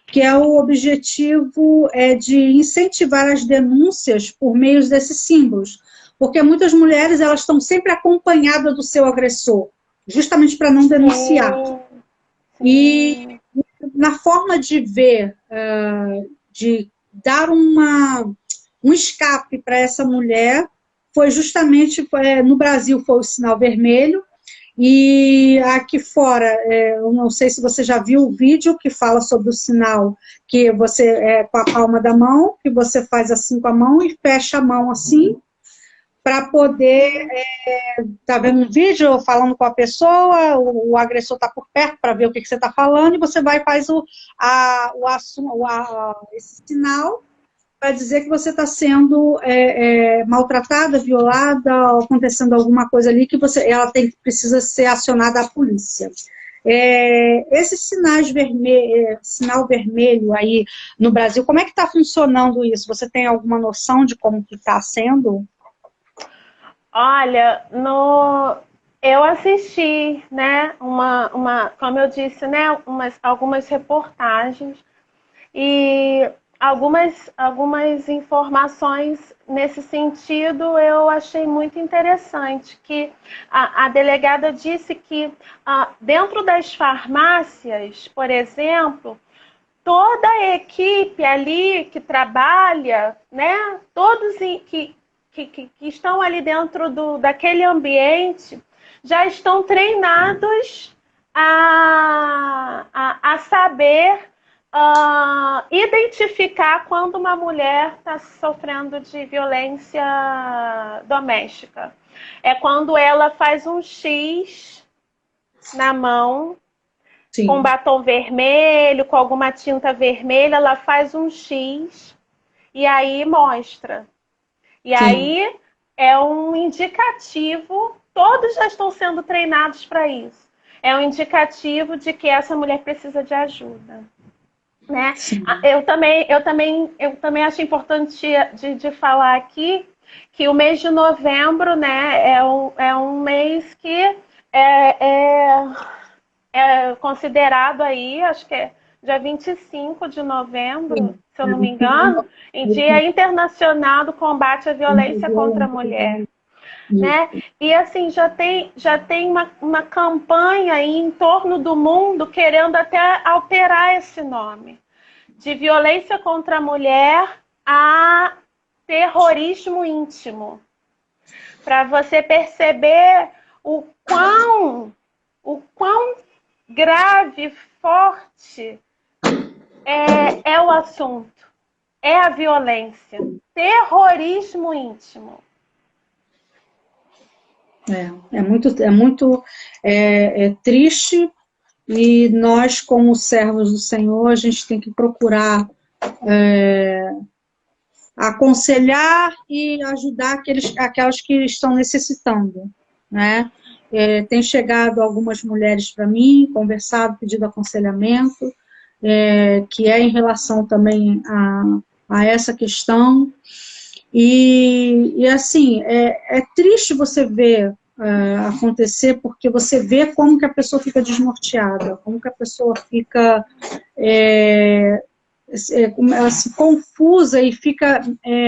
Que o objetivo é de incentivar as denúncias por meio desses símbolos, porque muitas mulheres elas estão sempre acompanhadas do seu agressor, justamente para não denunciar. E na forma de ver, de dar um escape para essa mulher, foi justamente, no Brasil foi o Sinal Vermelho, e aqui fora, eu não sei se você já viu o vídeo que fala sobre o sinal, que você, com a palma da mão, que você faz assim com a mão e fecha a mão assim, para poder, tá vendo um vídeo falando com a pessoa, o agressor está por perto para ver o que você está falando, e você vai e faz esse sinal, para dizer que você está sendo maltratada, violada, acontecendo alguma coisa ali que ela precisa ser acionada à polícia. Esses sinal vermelho aí no Brasil, como é que está funcionando isso? Você tem alguma noção de como que está sendo? Olha, eu assisti, né, como eu disse, né, algumas reportagens e algumas informações nesse sentido eu achei muito interessante, que a delegada disse que dentro das farmácias, por exemplo, toda a equipe ali que trabalha, né, todos que estão ali dentro daquele ambiente já estão treinados a saber identificar quando uma mulher está sofrendo de violência doméstica. É quando ela faz um X na mão, sim, com batom vermelho, com alguma tinta vermelha, ela faz um X e aí mostra. E Sim. aí é um indicativo, todos já estão sendo treinados para isso. É um indicativo de que essa mulher precisa de ajuda. Né? Sim. Eu também acho importante de falar aqui que o mês de novembro, né, é um mês que é considerado aí, acho que é dia 25 de novembro, Sim. se eu não me engano, em Dia Internacional do Combate à Violência contra a Mulher. Né? E assim, já tem uma campanha aí em torno do mundo querendo até alterar esse nome. De violência contra a mulher a terrorismo íntimo. Para você perceber o quão grave, forte é o assunto. É a violência. Terrorismo íntimo. É muito triste, e nós, como servos do Senhor, a gente tem que procurar aconselhar e ajudar aquelas que estão necessitando, né? Tem chegado algumas mulheres para mim, conversado, pedido aconselhamento, que é em relação também a essa questão. E assim, é triste você ver acontecer, porque você vê como que a pessoa fica desnorteada, como que a pessoa fica ela se confusa e fica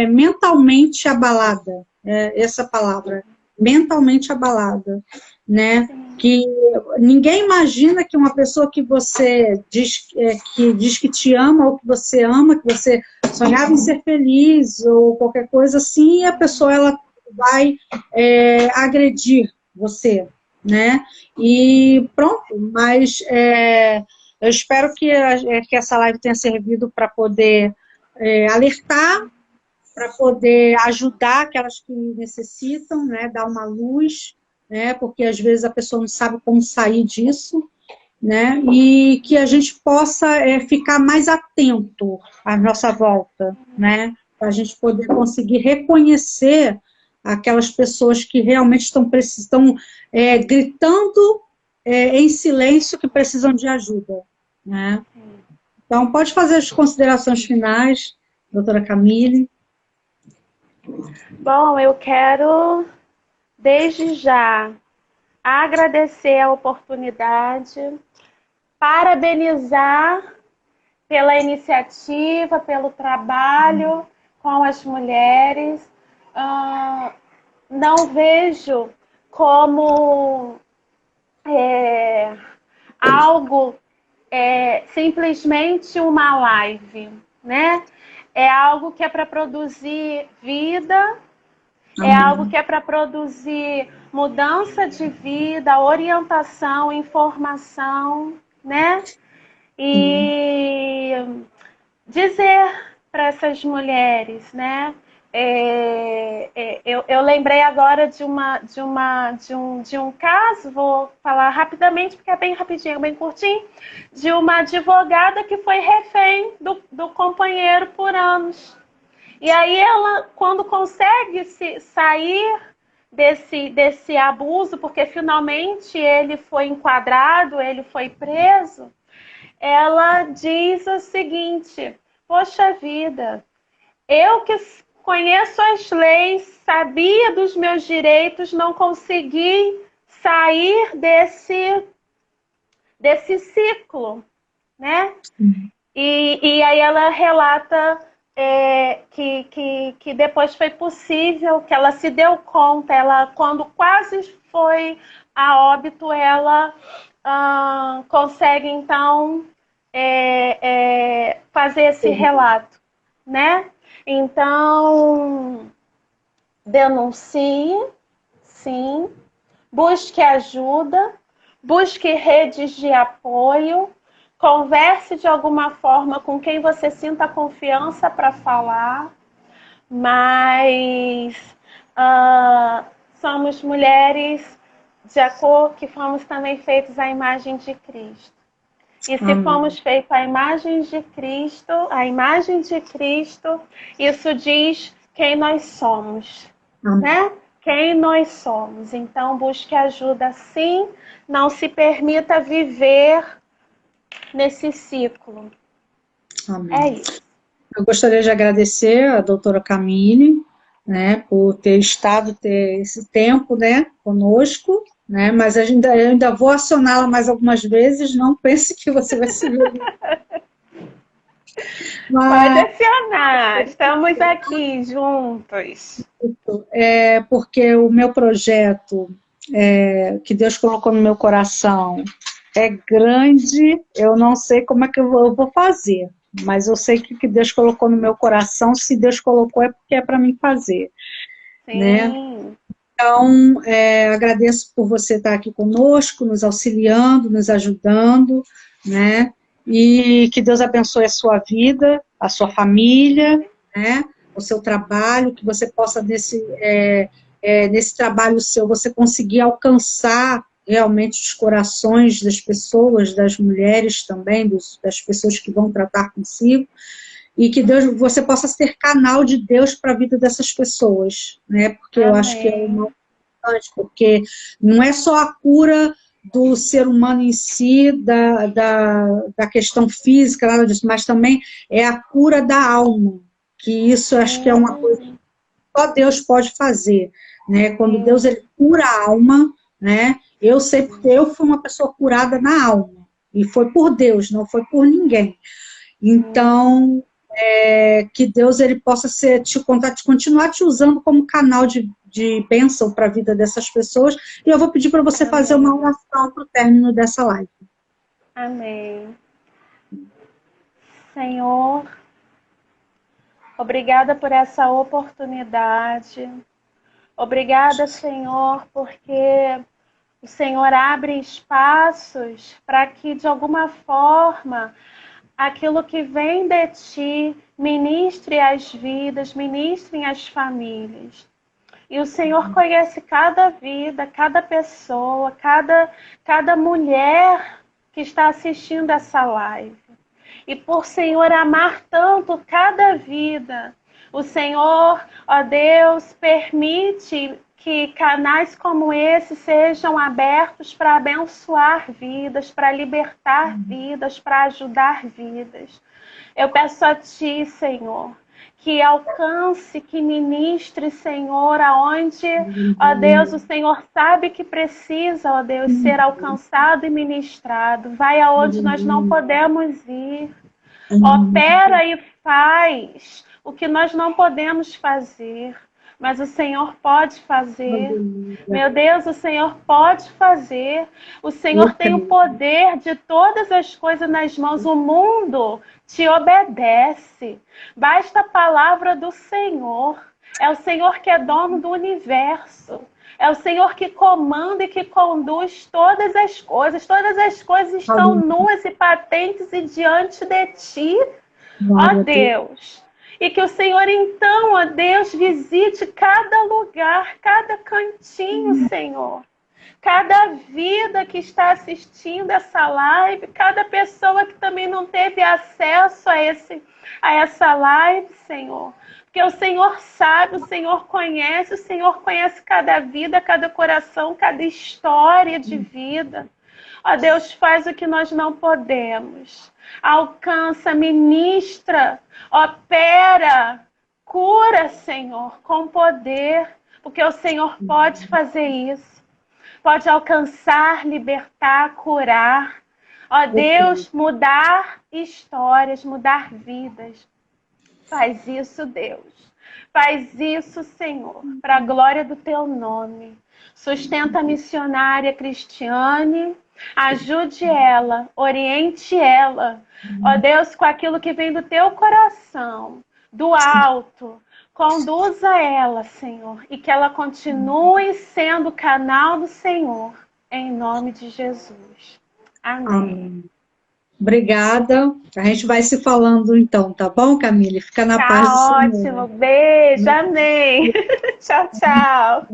mentalmente abalada, essa palavra, mentalmente abalada, né? Que ninguém imagina que uma pessoa que você diz que te ama, ou que você ama, que você sonhava em ser feliz, ou qualquer coisa assim, e a pessoa ela vai agredir você, né? E pronto, mas eu espero que essa live tenha servido para poder alertar, para poder ajudar aquelas que necessitam, né, dar uma luz, né, porque às vezes a pessoa não sabe como sair disso, né, e que a gente possa ficar mais atento à nossa volta, né, para a gente poder conseguir reconhecer aquelas pessoas que realmente estão gritando em silêncio que precisam de ajuda, né. Então, pode fazer as considerações finais, doutora Camille. Bom, eu quero, desde já, agradecer a oportunidade, parabenizar pela iniciativa, pelo trabalho com as mulheres. Não vejo como algo simplesmente uma live, né? É algo que é para produzir vida, é algo que é para produzir mudança de vida, orientação, informação, né? E dizer para essas mulheres, né? Eu lembrei agora de um caso, vou falar rapidamente, porque é bem rapidinho, bem curtinho, de uma advogada que foi refém do companheiro por anos. E aí ela, quando consegue sair desse abuso, porque finalmente ele foi enquadrado, ele foi preso, ela diz o seguinte: poxa vida, eu que conheço as leis, sabia dos meus direitos, não consegui sair desse ciclo, né? E aí ela relata que depois foi possível, que ela se deu conta, ela, quando quase foi a óbito, ela consegue, então, fazer esse relato, né? Então, denuncie, sim, busque ajuda, busque redes de apoio, converse de alguma forma com quem você sinta confiança para falar, mas somos mulheres que fomos também feitos à imagem de Cristo. E se Amém. fomos feitos à imagem de Cristo, isso diz quem nós somos, Amém. né? Quem nós somos. Então, busque ajuda sim, não se permita viver nesse ciclo. Amém. É isso. Eu gostaria de agradecer a doutora Camille, né, por ter esse tempo, né, conosco, né, mas eu ainda vou acioná-la mais algumas vezes, não pense que você vai se ver. Pode acionar, estamos aqui juntos. Porque o meu projeto que Deus colocou no meu coração é grande, eu não sei como é que eu vou fazer, mas eu sei que Deus colocou no meu coração, se Deus colocou é porque é para mim fazer. Sim. Né? Então, agradeço por você estar aqui conosco, nos auxiliando, nos ajudando, né? E que Deus abençoe a sua vida, a sua família, né? O seu trabalho, que você possa, nesse trabalho seu, você conseguir alcançar realmente os corações das pessoas, das mulheres também, das pessoas que vão tratar consigo, e que você possa ser canal de Deus para a vida dessas pessoas, né? Porque Amém. Eu acho que é o mais importante, porque não é só a cura do ser humano em si, da questão física, nada disso, mas também é a cura da alma, que isso eu acho que é uma coisa que só Deus pode fazer, né? Quando Deus ele cura a alma, né? Eu sei porque eu fui uma pessoa curada na alma, e foi por Deus, não foi por ninguém. Então, que Deus ele possa continuar te usando como canal de bênção para a vida dessas pessoas, e eu vou pedir para você fazer uma oração para o término dessa live. Amém. Senhor, obrigada por essa oportunidade. Obrigada, Senhor, porque o Senhor abre espaços para que, de alguma forma, aquilo que vem de Ti ministre as vidas, ministrem as famílias. E o Senhor conhece cada vida, cada pessoa, cada mulher que está assistindo essa live. E por Senhor amar tanto cada vida, o Senhor, ó Deus, permite que canais como esse sejam abertos para abençoar vidas, para libertar vidas, para ajudar vidas. Eu peço a Ti, Senhor, que alcance, que ministre, Senhor, aonde, ó Deus, o Senhor sabe que precisa, ó Deus, ser alcançado e ministrado. Vai aonde nós não podemos ir. Opera e faz o que nós não podemos fazer. Mas o Senhor pode fazer. Meu Deus, o Senhor pode fazer. O Senhor tem o poder de todas as coisas nas mãos. O mundo te obedece. Basta a palavra do Senhor. É o Senhor que é dono do universo. É o Senhor que comanda e que conduz todas as coisas. Todas as coisas estão nuas e patentes e diante de Ti, ó Deus. E que o Senhor, então, ó Deus, visite cada lugar, cada cantinho, Senhor. Cada vida que está assistindo essa live, cada pessoa que também não teve acesso a essa live, Senhor. Porque o Senhor sabe, o Senhor conhece cada vida, cada coração, cada história de vida. Ó Deus, faz o que nós não podemos. Alcança, ministra, opera, cura, Senhor, com poder, porque o Senhor pode fazer isso. Pode alcançar, libertar, curar. Ó Deus, mudar histórias, mudar vidas. Faz isso, Deus. Faz isso, Senhor, para a glória do Teu nome. Sustenta a missionária Cristiane. Ajude ela, oriente ela, ó Deus, com aquilo que vem do Teu coração, do alto. Conduza ela, Senhor, e que ela continue sendo canal do Senhor, em nome de Jesus. Amém. Amém. Obrigada. A gente vai se falando então, tá bom, Camille? Fica na paz do Senhor. Tá ótimo. Beijo. Amém. Tchau, tchau.